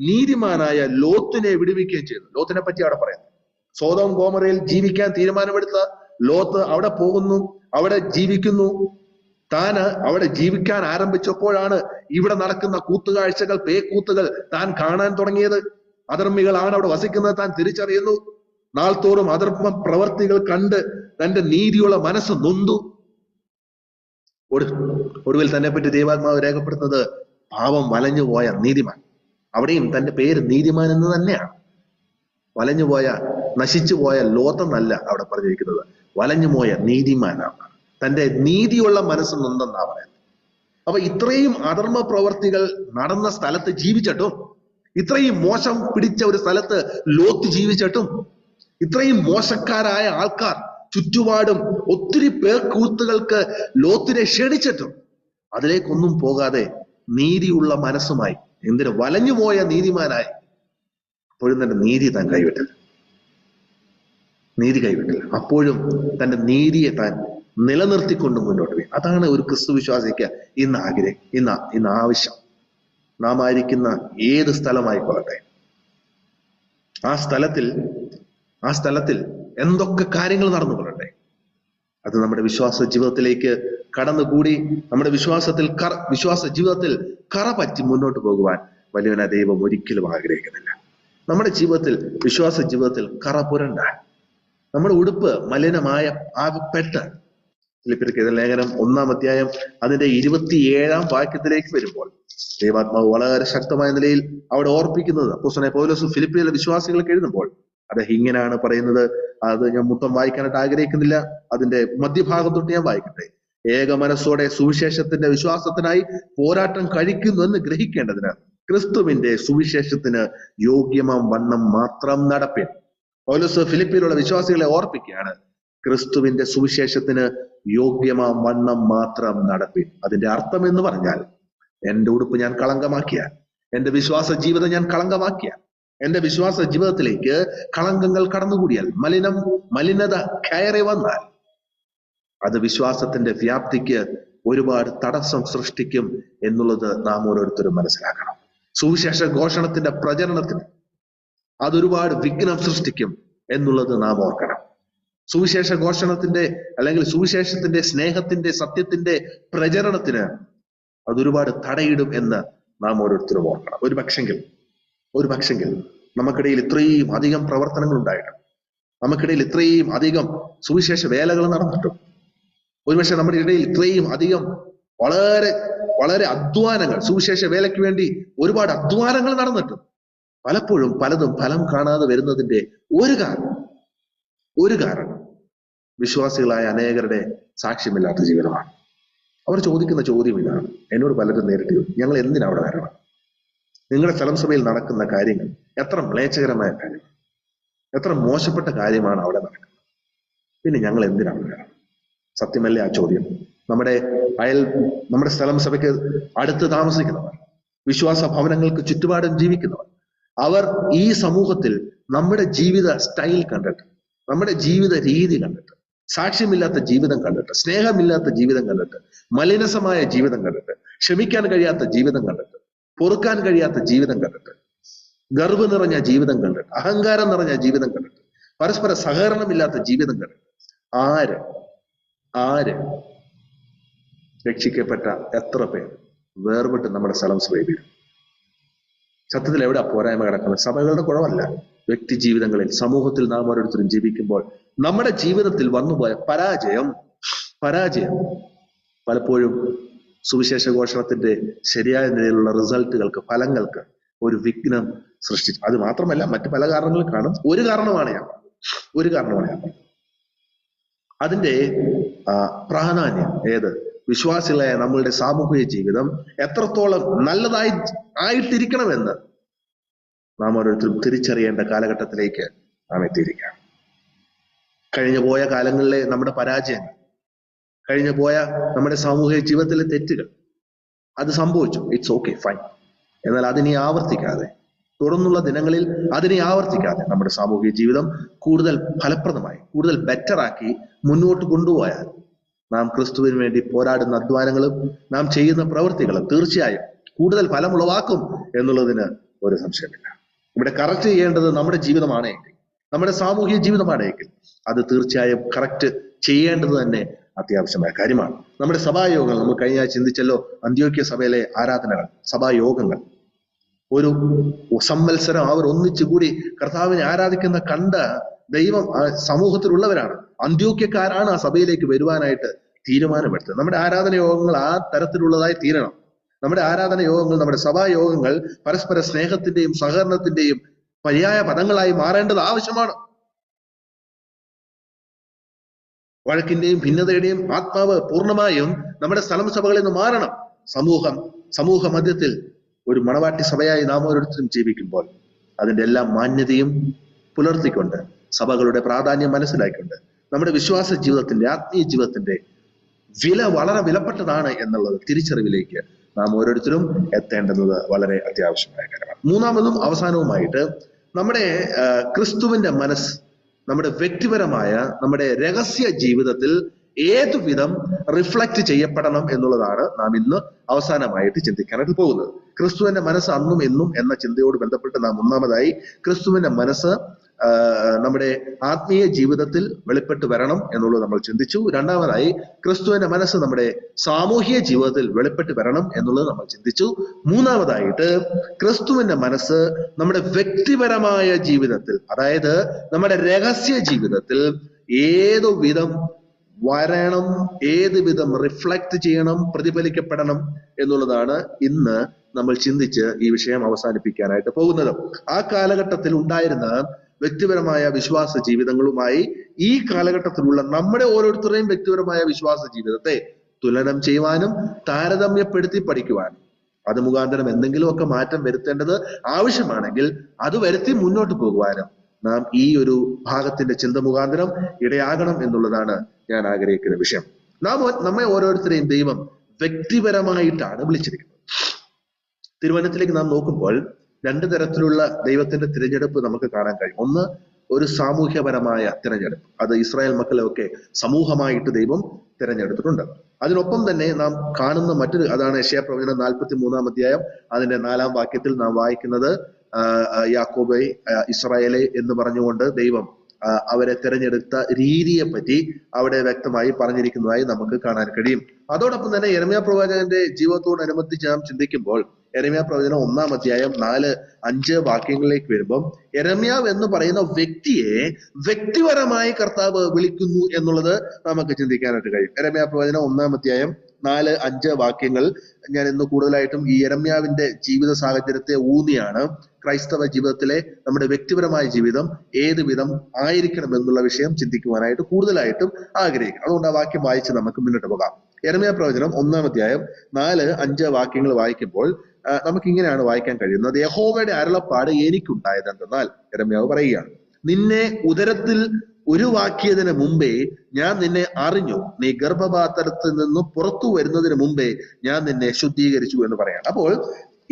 A: നീതിമാനായ ലോത്തിനെ വിടുവിക്കുകയും ചെയ്തു. ലോത്തിനെ പറ്റി അവിടെ പറയുന്നു. സോദോം ഗോമറയിൽ ജീവിക്കാൻ തീരുമാനമെടുത്ത ലോത്ത് അവിടെ പോകുന്നു, അവിടെ ജീവിക്കുന്നു. താന് അവിടെ ജീവിക്കാൻ ആരംഭിച്ചപ്പോഴാണ് ഇവിടെ നടക്കുന്ന കൂത്തുകാഴ്ചകൾ, പേക്കൂത്തുകൾ താൻ കാണാൻ തുടങ്ങിയത്. അധർമ്മികളാണ് അവിടെ വസിക്കുന്നത് താൻ തിരിച്ചറിയുന്നു. നാൾ തോറും അധർമ്മ പ്രവർത്തികൾ കണ്ട് തന്റെ നീതിയുള്ള മനസ്സ് നൊന്തു. ഒടുവിൽ തന്നെ പറ്റി ദൈവാത്മാവ് രേഖപ്പെടുത്തുന്നത് പാവം വലഞ്ഞുപോയ നീതിമാൻ. അവിടെയും തന്റെ പേര് നീതിമാൻ എന്ന് തന്നെയാണ്. വലഞ്ഞുപോയ, നശിച്ചുപോയ ലോത്തെന്നല്ല അവിടെ പറഞ്ഞിരിക്കുന്നത്, വലഞ്ഞുപോയ നീതിമാനാണ്. തന്റെ നീതിയുള്ള മനസ്സ് നൊന്തെന്നാ പറയുന്നത്. അപ്പൊ ഇത്രയും അധർമ്മ പ്രവർത്തികൾ നടന്ന സ്ഥലത്ത് ജീവിച്ചിട്ടും, ഇത്രയും മോശം പിടിച്ച ഒരു സ്ഥലത്ത് ലോത്ത് ജീവിച്ചിട്ടും, ഇത്രയും മോശക്കാരായ ആൾക്കാർ ചുറ്റുപാടും ഒത്തിരി പേക്കൂത്തുകൾക്ക് ലോത്തിനെ ക്ഷണിച്ചിട്ടും അതിലേക്കൊന്നും പോകാതെ നീതിയുള്ള മനസ്സുമായി, എന്തിന് വലഞ്ഞുപോയ നീതിമാനായി, അപ്പോഴും തന്റെ നീതി താൻ കൈവിട്ടില്ല. അപ്പോഴും തന്റെ നീതിയെ താൻ നിലനിർത്തിക്കൊണ്ട് മുന്നോട്ട് പോയി. അതാണ് ഒരു ക്രിസ്തു വിശ്വാസിക്ക് ഇന്ന് ആവശ്യം. നാം ആയിരിക്കുന്ന ഏത് സ്ഥലമായിക്കൊള്ളട്ടെ, ആ സ്ഥലത്തിൽ എന്തൊക്കെ കാര്യങ്ങൾ നടന്നുകൊള്ളട്ടെ, അത് നമ്മുടെ വിശ്വാസ ജീവിതത്തിലേക്ക് കടന്നുകൂടി നമ്മുടെ വിശ്വാസ ജീവിതത്തിൽ കറ പറ്റി മുന്നോട്ട് പോകുവാൻ വലിയവനായ ദൈവം ഒരിക്കലും ആഗ്രഹിക്കുന്നില്ല. നമ്മുടെ വിശ്വാസ ജീവിതത്തിൽ കറ പുരണ്ടാൻ, നമ്മുടെ ഉടുപ്പ് മലിനമായ ആകപ്പെട്ട്, ഫിലിപ്പിയർക്ക് ലേഖനം 1-ാം അധ്യായം അതിന്റെ 27-ാം വാക്യത്തിലേക്ക് വരുമ്പോൾ ദൈവാത്മാവ് വളരെ ശക്തമായ നിലയിൽ അവിടെ ഓർപ്പിക്കുന്നത്, അപ്പോസ്തലനായ പൗലോസ് ഫിലിപ്പിയിലെ വിശ്വാസികൾക്ക് എഴുതുമ്പോൾ അത് ഇങ്ങനെയാണ് പറയുന്നത്. അത് ഞാൻ മൊത്തം വായിക്കാനായിട്ട് ആഗ്രഹിക്കുന്നില്ല. അതിന്റെ മധ്യഭാഗം തൊട്ട് ഞാൻ വായിക്കട്ടെ. ഏക മനസ്സോടെ സുവിശേഷത്തിന്റെ വിശ്വാസത്തിനായി പോരാട്ടം കഴിക്കുന്നു എന്ന് ഗ്രഹിക്കേണ്ടതിന് ക്രിസ്തുവിന്റെ സുവിശേഷത്തിന് യോഗ്യമാം വണ്ണം മാത്രം നടപ്പിൻ. പൗലോസ് ഫിലിപ്പിയിലുള്ള വിശ്വാസികളെ ഓർപ്പിക്കുകയാണ്, ക്രിസ്തുവിന്റെ സുവിശേഷത്തിന് യോഗ്യമാം വണ്ണം മാത്രം നടപ്പിൻ. അതിന്റെ അർത്ഥം എന്ന് പറഞ്ഞാൽ, എന്റെ ഉടുപ്പ് ഞാൻ കളങ്കമാക്കിയാൽ, എന്റെ വിശ്വാസ ജീവിതം ഞാൻ കളങ്കമാക്കിയാൽ, എന്റെ വിശ്വാസ ജീവിതത്തിലേക്ക് കളങ്കങ്ങൾ കടന്നുകൂടിയാൽ, മലിനത കയറി വന്നാൽ, അത് വിശ്വാസത്തിന്റെ വ്യാപ്തിക്ക് ഒരുപാട് തടസ്സം സൃഷ്ടിക്കും എന്നുള്ളത് നാം ഓരോരുത്തരും മനസ്സിലാക്കണം. സുവിശേഷ ഘോഷണത്തിന്റെ പ്രചരണത്തിന് അതൊരുപാട് വിഘ്നം സൃഷ്ടിക്കും എന്നുള്ളത് നാം ഓർക്കണം. സുവിശേഷ ഘോഷണത്തിന്റെ അല്ലെങ്കിൽ സുവിശേഷത്തിന്റെ സ്നേഹത്തിന്റെ സത്യത്തിന്റെ പ്രചരണത്തിന് അതൊരുപാട് തടയിടും എന്ന് നാം ഓരോരുത്തരും ഓർക്കണം. ഒരു പക്ഷെങ്കിൽ നമുക്കിടയിൽ ഇത്രയും അധികം പ്രവർത്തനങ്ങൾ ഉണ്ടായിട്ടും, നമുക്കിടയിൽ ഇത്രയും അധികം സുവിശേഷ വേലകൾ നടന്നിട്ടും, ഒരുപക്ഷെ നമ്മുടെ ഇടയിൽ ഇത്രയും അധികം വളരെ വളരെ അധ്വാനങ്ങൾ, സുവിശേഷ വേലയ്ക്ക് വേണ്ടി ഒരുപാട് അധ്വാനങ്ങൾ നടന്നിട്ടും പലപ്പോഴും പലതും ഫലം കാണാതെ വരുന്നതിന്റെ ഒരു കാരണം വിശ്വാസികളായ അനേകരുടെ സാക്ഷ്യമില്ലാത്ത ജീവിതമാണ്. അവർ ചോദിക്കുന്ന ചോദ്യം ഇതാണ്. എന്നോട് പലരും നേരിട്ട് ഞങ്ങൾ എന്തിനാ അവിടെ വരണം? നിങ്ങളുടെ സ്ഥലം സഭയിൽ നടക്കുന്ന കാര്യങ്ങൾ എത്ര മ്ലേച്ഛകരമായ കാര്യങ്ങൾ, എത്ര മോശപ്പെട്ട കാര്യമാണ് അവിടെ നടക്കുന്നത്. പിന്നെ ഞങ്ങൾ എന്തിനാണ് വരണം? സത്യമല്ലേ ആ ചോദ്യം? നമ്മുടെ സ്ഥലം സഭയ്ക്ക് അടുത്ത് താമസിക്കുന്നവർ, വിശ്വാസ ഭവനങ്ങൾക്ക് ചുറ്റുപാടും ജീവിക്കുന്നവർ, അവർ ഈ സമൂഹത്തിൽ നമ്മുടെ ജീവിത സ്റ്റൈൽ കണ്ടിട്ട്, നമ്മുടെ ജീവിത രീതി കണ്ടിട്ട്, സാക്ഷ്യമില്ലാത്ത ജീവിതം കണ്ടിട്ട്, സ്നേഹമില്ലാത്ത ജീവിതം കണ്ടിട്ട്, മലിനസമായ ജീവിതം കണ്ടിട്ട്, ക്ഷമിക്കാൻ കഴിയാത്ത ജീവിതം കണ്ടിട്ട്, പൊറുക്കാൻ കഴിയാത്ത ജീവിതം കണ്ടിട്ട്, ഗർവ് നിറഞ്ഞ ജീവിതം കണ്ടിട്ട്, അഹങ്കാരം നിറഞ്ഞ ജീവിതം കണ്ടിട്ട്, പരസ്പര സഹകരണമില്ലാത്ത ജീവിതം കണ്ടിട്ട് ആര് രക്ഷിക്കപ്പെട്ട എത്ര പേർ വേർപെട്ട് നമ്മുടെ സ്ഥലം സഭയിൽ വരും? സത്യത്തിൽ എവിടെ പോരായ്മ കിടക്കുന്നത്? സഭകളുടെ കുഴവല്ല, വ്യക്തി ജീവിതങ്ങളിൽ, സമൂഹത്തിൽ നാം ഓരോരുത്തരും ജീവിക്കുമ്പോൾ നമ്മുടെ ജീവിതത്തിൽ വന്നുപോയ പരാജയം പരാജയം പലപ്പോഴും സുവിശേഷ ഘോഷണത്തിന്റെ ശരിയായ നിലയിലുള്ള റിസൾട്ടുകൾക്ക്, ഫലങ്ങൾക്ക് ഒരു വിഘ്നം സൃഷ്ടിച്ചു. അത് മാത്രമല്ല, മറ്റു പല കാരണങ്ങളും കാണും. ഒരു കാരണമാണ് ഞാൻ അതിന്റെ പ്രാധാന്യം. വിശ്വാസികളായ നമ്മളുടെ സാമൂഹിക ജീവിതം എത്രത്തോളം നല്ലതായി ആയിട്ടിരിക്കണമെന്ന് നാം ഓരോരുത്തരും തിരിച്ചറിയേണ്ട കാലഘട്ടത്തിലേക്ക് നാം എത്തിയിരിക്കുകയാണ്. കഴിഞ്ഞു പോയ കാലങ്ങളിലെ നമ്മുടെ പരാജയങ്ങൾ, കഴിഞ്ഞു പോയ നമ്മുടെ സാമൂഹിക ജീവിതത്തിലെ തെറ്റുകൾ, അത് സംഭവിച്ചു. It's okay, fine. എന്നാൽ അതിനെ ആവർത്തിക്കാതെ, തുടർന്നുള്ള ദിനങ്ങളിൽ അതിനെ ആവർത്തിക്കാതെ നമ്മുടെ സാമൂഹിക ജീവിതം കൂടുതൽ ഫലപ്രദമായി, കൂടുതൽ ബെറ്ററാക്കി മുന്നോട്ട് കൊണ്ടുപോയാൽ നാം ക്രിസ്തുവിന് വേണ്ടി പോരാടുന്ന അധ്വാനങ്ങളും നാം ചെയ്യുന്ന പ്രവൃത്തികളും തീർച്ചയായും കൂടുതൽ ഫലമുളവാക്കും എന്നുള്ളതിന് ഒരു സംശയമില്ല. ഇവിടെ കറക്റ്റ് ചെയ്യേണ്ടത് നമ്മുടെ ജീവിതമാണെങ്കിൽ, നമ്മുടെ സാമൂഹിക ജീവിതമാണെങ്കിൽ അത് തീർച്ചയായും കറക്റ്റ് ചെയ്യേണ്ടത് തന്നെ അത്യാവശ്യമായ കാര്യമാണ്. നമ്മുടെ സഭായോഗങ്ങൾ, നമ്മൾ കഴിഞ്ഞ ചിന്തിച്ചല്ലോ, അന്ത്യോക്യ സഭയിലെ ആരാധനകൾ, സഭായോഗങ്ങൾ, ഒരു സംവത്സരം അവർ ഒന്നിച്ചുകൂടി കർത്താവിനെ ആരാധിക്കുന്ന കണ്ട ദൈവം ആ സമൂഹത്തിലുള്ളവരാണ്. അന്ത്യോക്യക്കാരാണ് ആ സഭയിലേക്ക് വരുവാനായിട്ട് തീരുമാനമെടുത്തത്. നമ്മുടെ ആരാധന യോഗങ്ങൾ ആ തരത്തിലുള്ളതായി തീരണം. നമ്മുടെ ആരാധന യോഗങ്ങൾ, നമ്മുടെ സഭായോഗങ്ങൾ പരസ്പര സ്നേഹത്തിന്റെയും സഹകരണത്തിന്റെയും പര്യായ പദങ്ങളായി മാറേണ്ടത് ആവശ്യമാണ്. വഴക്കിന്റെയും ഭിന്നതയുടെയും ആത്മാവ് പൂർണ്ണമായും നമ്മുടെ സ്ഥലം സഭകളിൽ നിന്ന് മാറണം. സമൂഹ മധ്യത്തിൽ ഒരു മണവാട്ടി സഭയായി നാം ഓരോരുത്തരും ജീവിക്കുമ്പോൾ അതിന്റെ എല്ലാ മാന്യതയും പുലർത്തിക്കൊണ്ട്, സഭകളുടെ പ്രാധാന്യം മനസ്സിലാക്കിക്കൊണ്ട്, നമ്മുടെ വിശ്വാസ ജീവിതത്തിന്റെ, ആത്മീയ ജീവിതത്തിന്റെ വില വളരെ വിലപ്പെട്ടതാണ് എന്നുള്ളത് തിരിച്ചറിവിലേക്ക് നാം ഓരോരുത്തരും എത്തേണ്ടുന്നത് വളരെ അത്യാവശ്യമായ കാര്യമാണ്. മൂന്നാമതും അവസാനവുമായിട്ട്, നമ്മുടെ ക്രിസ്തുവിന്റെ മനസ്സ് നമ്മുടെ വ്യക്തിപരമായ, നമ്മുടെ രഹസ്യ ജീവിതത്തിൽ ഏതുവിധം റിഫ്ലക്ട് ചെയ്യപ്പെടണം എന്നുള്ളതാണ് നാം ഇന്ന് അവസാനമായിട്ട് ചിന്തിക്കാനായിട്ട് പോകുന്നത്. ക്രിസ്തുവിന്റെ മനസ്സ് അന്നും എന്നും എന്ന ചിന്തയോട് ബന്ധപ്പെട്ട് നാം ഒന്നാമതായി ക്രിസ്തുവിന്റെ മനസ്സ് നമ്മുടെ ആത്മീയ ജീവിതത്തിൽ വെളിപ്പെട്ട് വരണം എന്നുള്ളത് നമ്മൾ ചിന്തിച്ചു. രണ്ടാമതായി ക്രിസ്തുവിന്റെ മനസ്സ് നമ്മുടെ സാമൂഹിക ജീവിതത്തിൽ വെളിപ്പെട്ട് വരണം എന്നുള്ളത് നമ്മൾ ചിന്തിച്ചു. മൂന്നാമതായിട്ട് ക്രിസ്തുവിന്റെ മനസ്സ് നമ്മുടെ വ്യക്തിപരമായ ജീവിതത്തിൽ, അതായത് നമ്മുടെ രഹസ്യ ജീവിതത്തിൽ ഏതു വിധം വരണം, ഏത് വിധം റിഫ്ലക്ട് ചെയ്യണം, പ്രതിഫലിക്കപ്പെടണം എന്നുള്ളതാണ് ഇന്ന് നമ്മൾ ചിന്തിച്ച് ഈ വിഷയം അവസാനിപ്പിക്കാനായിട്ട് പോകുന്നത്. ആ കാലഘട്ടത്തിൽ ഉണ്ടായിരുന്ന വ്യക്തിപരമായ വിശ്വാസ ജീവിതങ്ങളുമായി ഈ കാലഘട്ടത്തിലുള്ള നമ്മുടെ ഓരോരുത്തരുടെയും വ്യക്തിപരമായ വിശ്വാസ ജീവിതത്തെ തുലനം ചെയ്യുവാനും താരതമ്യപ്പെടുത്തി പഠിക്കുവാനും, അത് മുഖാന്തരം എന്തെങ്കിലുമൊക്കെ മാറ്റം വരുത്തേണ്ടത് ആവശ്യമാണെങ്കിൽ അത് വരുത്തി മുന്നോട്ട് പോകുവാനും നാം ഈ ഒരു ഭാഗത്തിന്റെ ചിന്ത മുഖാന്തരം ഇടയാകണം എന്നുള്ളതാണ് ഞാൻ ആഗ്രഹിക്കുന്ന വിഷയം. നമ്മെ ഓരോരുത്തരെയും ദൈവം വ്യക്തിപരമായിട്ടാണ് വിളിച്ചിരിക്കുന്നത്. തിരുവചനത്തിലേക്ക് നാം നോക്കുമ്പോൾ രണ്ട് തരത്തിലുള്ള ദൈവത്തിന്റെ തിരഞ്ഞെടുപ്പ് നമുക്ക് കാണാൻ കഴിയും. ഒന്ന്, ഒരു സാമൂഹ്യപരമായ തിരഞ്ഞെടുപ്പ്. അത് ഇസ്രായേൽ മക്കളെയൊക്കെ സമൂഹമായിട്ട് ദൈവം തിരഞ്ഞെടുത്തിട്ടുണ്ട്. അതിനൊപ്പം തന്നെ നാം കാണുന്ന മറ്റൊരു, അതാണ് യെശയ്യാ പ്രവചനം 43-ാം അധ്യായം അതിന്റെ 4-ാം വാക്യത്തിൽ നാം വായിക്കുന്നത്, യാക്കോബേ, ഇസ്രായേലെ എന്ന് പറഞ്ഞുകൊണ്ട് ദൈവം അവരെ തിരഞ്ഞെടുത്ത രീതിയെ പറ്റി അവിടെ വ്യക്തമായി പറഞ്ഞിരിക്കുന്നതായി നമുക്ക് കാണാൻ കഴിയും. അതോടൊപ്പം തന്നെ യെരമ്യാ പ്രവാചകന്റെ ജീവിതത്തോടനുബന്ധിച്ച് നാം ചിന്തിക്കുമ്പോൾ യെരമ്യാ പ്രവചനം 1-ാം അധ്യായം 4-5 വാക്യങ്ങളിലേക്ക് വരുമ്പം യെരമ്യാവ് എന്ന് പറയുന്ന വ്യക്തിയെ വ്യക്തിപരമായി കർത്താവ് വിളിക്കുന്നു എന്നുള്ളത് നമുക്ക് ചിന്തിക്കാനായിട്ട് കഴിയും. യെരമ്യാ പ്രവചനം 1-ാം അധ്യായം 4-5 വാക്യങ്ങൾ ഞാൻ ഇന്ന് കൂടുതലായിട്ടും ഈ യെരമ്യാവിന്റെ ജീവിത സാഹചര്യത്തെ ഊന്നിയാണ് ക്രൈസ്തവ ജീവിതത്തിലെ നമ്മുടെ വ്യക്തിപരമായ ജീവിതം ഏത് വിധം ആയിരിക്കണം എന്നുള്ള വിഷയം ചിന്തിക്കുവാനായിട്ട് കൂടുതലായിട്ടും ആഗ്രഹിക്കും. അതുകൊണ്ട് ആ വാക്യം വായിച്ച് നമുക്ക് മുന്നോട്ട് പോകാം. യെരമ്യാ പ്രവചനം 1-ാം അധ്യായം 4-5 വാക്യങ്ങൾ വായിക്കുമ്പോൾ നമുക്ക് ഇങ്ങനെയാണ് വായിക്കാൻ കഴിയുന്നത്. യഹോവയുടെ അരുളപ്പാട് എനിക്കുണ്ടായത് എന്തെന്നാൽ, യെരമ്യാവ് പറയുകയാണ്, നിന്നെ ഉദരത്തിൽ ഉരുവാക്കിയതിന് മുമ്പേ ഞാൻ നിന്നെ അറിഞ്ഞു, നീ ഗർഭപാത്രത്തിൽ നിന്ന് പുറത്തു വരുന്നതിന് മുമ്പേ ഞാൻ നിന്നെ ശുദ്ധീകരിച്ചു എന്ന് പറയാണ്. അപ്പോൾ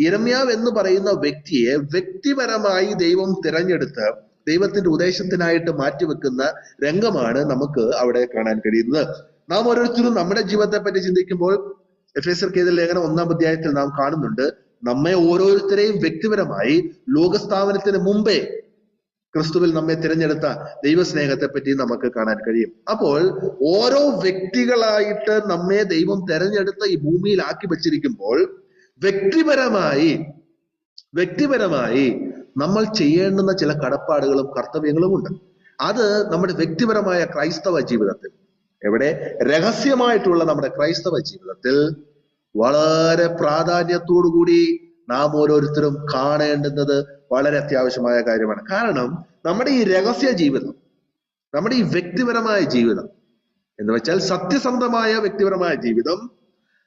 A: യിരെമ്യാവ് എന്ന് പറയുന്ന വ്യക്തിയെ വ്യക്തിപരമായി ദൈവം തിരഞ്ഞെടുത്ത് ദൈവത്തിന്റെ ഉദ്ദേശത്തിനായിട്ട് മാറ്റിവെക്കുന്ന രംഗമാണ് നമുക്ക് അവിടെ കാണാൻ കഴിയുന്നത്. നാം ഓരോരുത്തരും നമ്മുടെ ജീവിതത്തെ പറ്റി ചിന്തിക്കുമ്പോൾ എഫേസ്യർക്ക് എഴുതിയ ലേഖനം 1-ാം അധ്യായത്തിൽ നാം കാണുന്നുണ്ട്, നമ്മെ ഓരോരുത്തരെയും വ്യക്തിപരമായി ലോകസ്ഥാപനത്തിന് മുമ്പേ ക്രിസ്തുവിൽ നമ്മെ തിരഞ്ഞെടുത്ത ദൈവസ്നേഹത്തെ പറ്റി നമുക്ക് കാണാൻ കഴിയും. അപ്പോൾ ഓരോ വ്യക്തികളായിട്ട് നമ്മെ ദൈവം തിരഞ്ഞെടുത്ത ഈ ഭൂമിയിൽ ആക്കി വെച്ചിരിക്കുമ്പോൾ വ്യക്തിപരമായി നമ്മൾ ചെയ്യേണ്ടുന്ന ചില കടപ്പാടുകളും കർത്തവ്യങ്ങളും ഉണ്ട്. അത് നമ്മുടെ വ്യക്തിപരമായ ക്രൈസ്തവ ജീവിതത്തിൽ, എവിടെ? രഹസ്യമായിട്ടുള്ള നമ്മുടെ ക്രൈസ്തവ ജീവിതത്തിൽ വളരെ പ്രാധാന്യത്തോടുകൂടി നാം ഓരോരുത്തരും കാണേണ്ടുന്നത് വളരെ അത്യാവശ്യമായ കാര്യമാണ്. കാരണം നമ്മുടെ ഈ രഹസ്യ ജീവിതം, നമ്മുടെ ഈ വ്യക്തിപരമായ ജീവിതം എന്ന് വെച്ചാൽ സത്യസന്ധമായ വ്യക്തിപരമായ ജീവിതം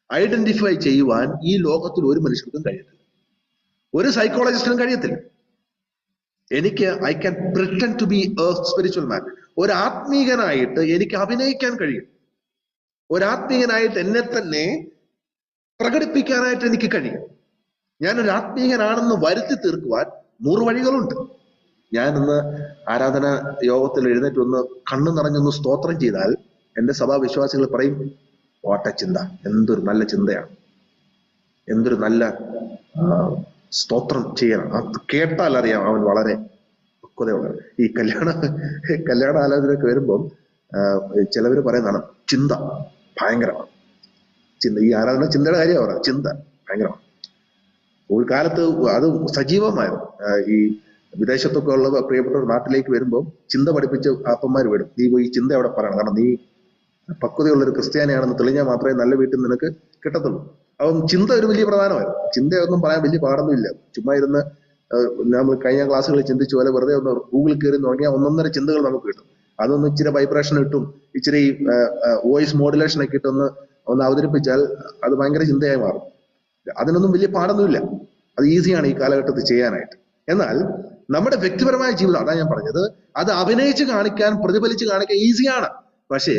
A: ഐഡന്റിഫൈ ചെയ്യുവാൻ ഈ ലോകത്തിൽ ഒരു മനുഷ്യർക്കും കഴിയത്തില്ല, ഒരു സൈക്കോളജിസ്റ്റിനും കഴിയത്തില്ല. എനിക്ക് I can pretend to be a spiritual man. ഒരു ആത്മീകനായിട്ട് എനിക്ക് അഭിനയിക്കാൻ കഴിയും, ഒരു ആത്മീകനായിട്ട് എന്നെ തന്നെ പ്രകടിപ്പിക്കാനായിട്ട് എനിക്ക് കഴിയും. ഞാനൊരു ആത്മീയനാണെന്ന് വരുത്തി തീർക്കുവാൻ 100 വഴികളുണ്ട്. ഞാൻ ഇന്ന് ആരാധന യോഗത്തിൽ എഴുന്നേറ്റ് ഒന്ന് കണ്ണു നിറഞ്ഞൊന്ന് സ്തോത്രം ചെയ്താൽ എന്റെ സഭാവിശ്വാസികൾ പറയും, ഓട്ട ചിന്ത, എന്തൊരു നല്ല ചിന്തയാണ്, എന്തൊരു നല്ല സ്തോത്രം ചെയ്യണം. അത് കേട്ടാൽ അറിയാം അവൻ വളരെ പക്വതയുള്ള. ഈ കല്യാണ ആലോചനയൊക്കെ വരുമ്പം ചിലവര് പറയുന്നതാണ് ചിന്ത ഭയങ്കരമാണ്. ചിന്ത, ഈ ആരാധന ചിന്തയുടെ കാര്യമാണ് പറയുന്നത്. ചിന്ത ഭയങ്കരമാണ്. ഒരു കാലത്ത് അത് സജീവമായിരുന്നു. ഈ വിദേശത്തൊക്കെ ഉള്ള പ്രിയപ്പെട്ടവർ നാട്ടിലേക്ക് വരുമ്പോൾ ചിന്ത പഠിപ്പിച്ച് അപ്പന്മാർ വിടും. നീ പോയി ചിന്ത അവിടെ പറയണം, കാരണം നീ പക്വതയുള്ള ഒരു ക്രിസ്ത്യാനിയാണെന്ന് തെളിഞ്ഞാൽ മാത്രമേ നല്ല വീട്ടിൽ നിനക്ക് കിട്ടത്തുള്ളൂ. അപ്പം ചിന്ത ഒരു വലിയ പ്രധാനമായിരുന്നു. ചിന്തയൊന്നും പറയാൻ വലിയ പാടൊന്നുമില്ല. ചുമ്മാ ഇരുന്ന് നമ്മൾ കഴിഞ്ഞ ക്ലാസ്സുകളിൽ ചിന്തിച്ചു പോലെ വെറുതെ ഒന്ന് ഗൂഗിളിൽ കയറി തുടങ്ങിയാൽ 1.5 ചിന്തകൾ നമുക്ക് കിട്ടും. അതൊന്ന് ഇച്ചിരി വൈബ്രേഷൻ ഇട്ടും ഇച്ചിരി വോയിസ് മോഡുലേഷൻ ഒക്കെ ഇട്ടൊന്ന് അവതരിപ്പിച്ചാൽ അത് ഭയങ്കര ചിന്തയായി മാറും. അതിനൊന്നും വലിയ പാടൊന്നുമില്ല, അത് ഈസിയാണ് ഈ കാലഘട്ടത്തിൽ ചെയ്യാനായിട്ട്. എന്നാൽ നമ്മുടെ വ്യക്തിപരമായ ജീവിതം, അതാണ് ഞാൻ പറഞ്ഞത്, അത് അഭിനയിച്ച് കാണിക്കാൻ, പ്രതിഫലിച്ച് കാണിക്കാൻ ഈസിയാണ്. പക്ഷേ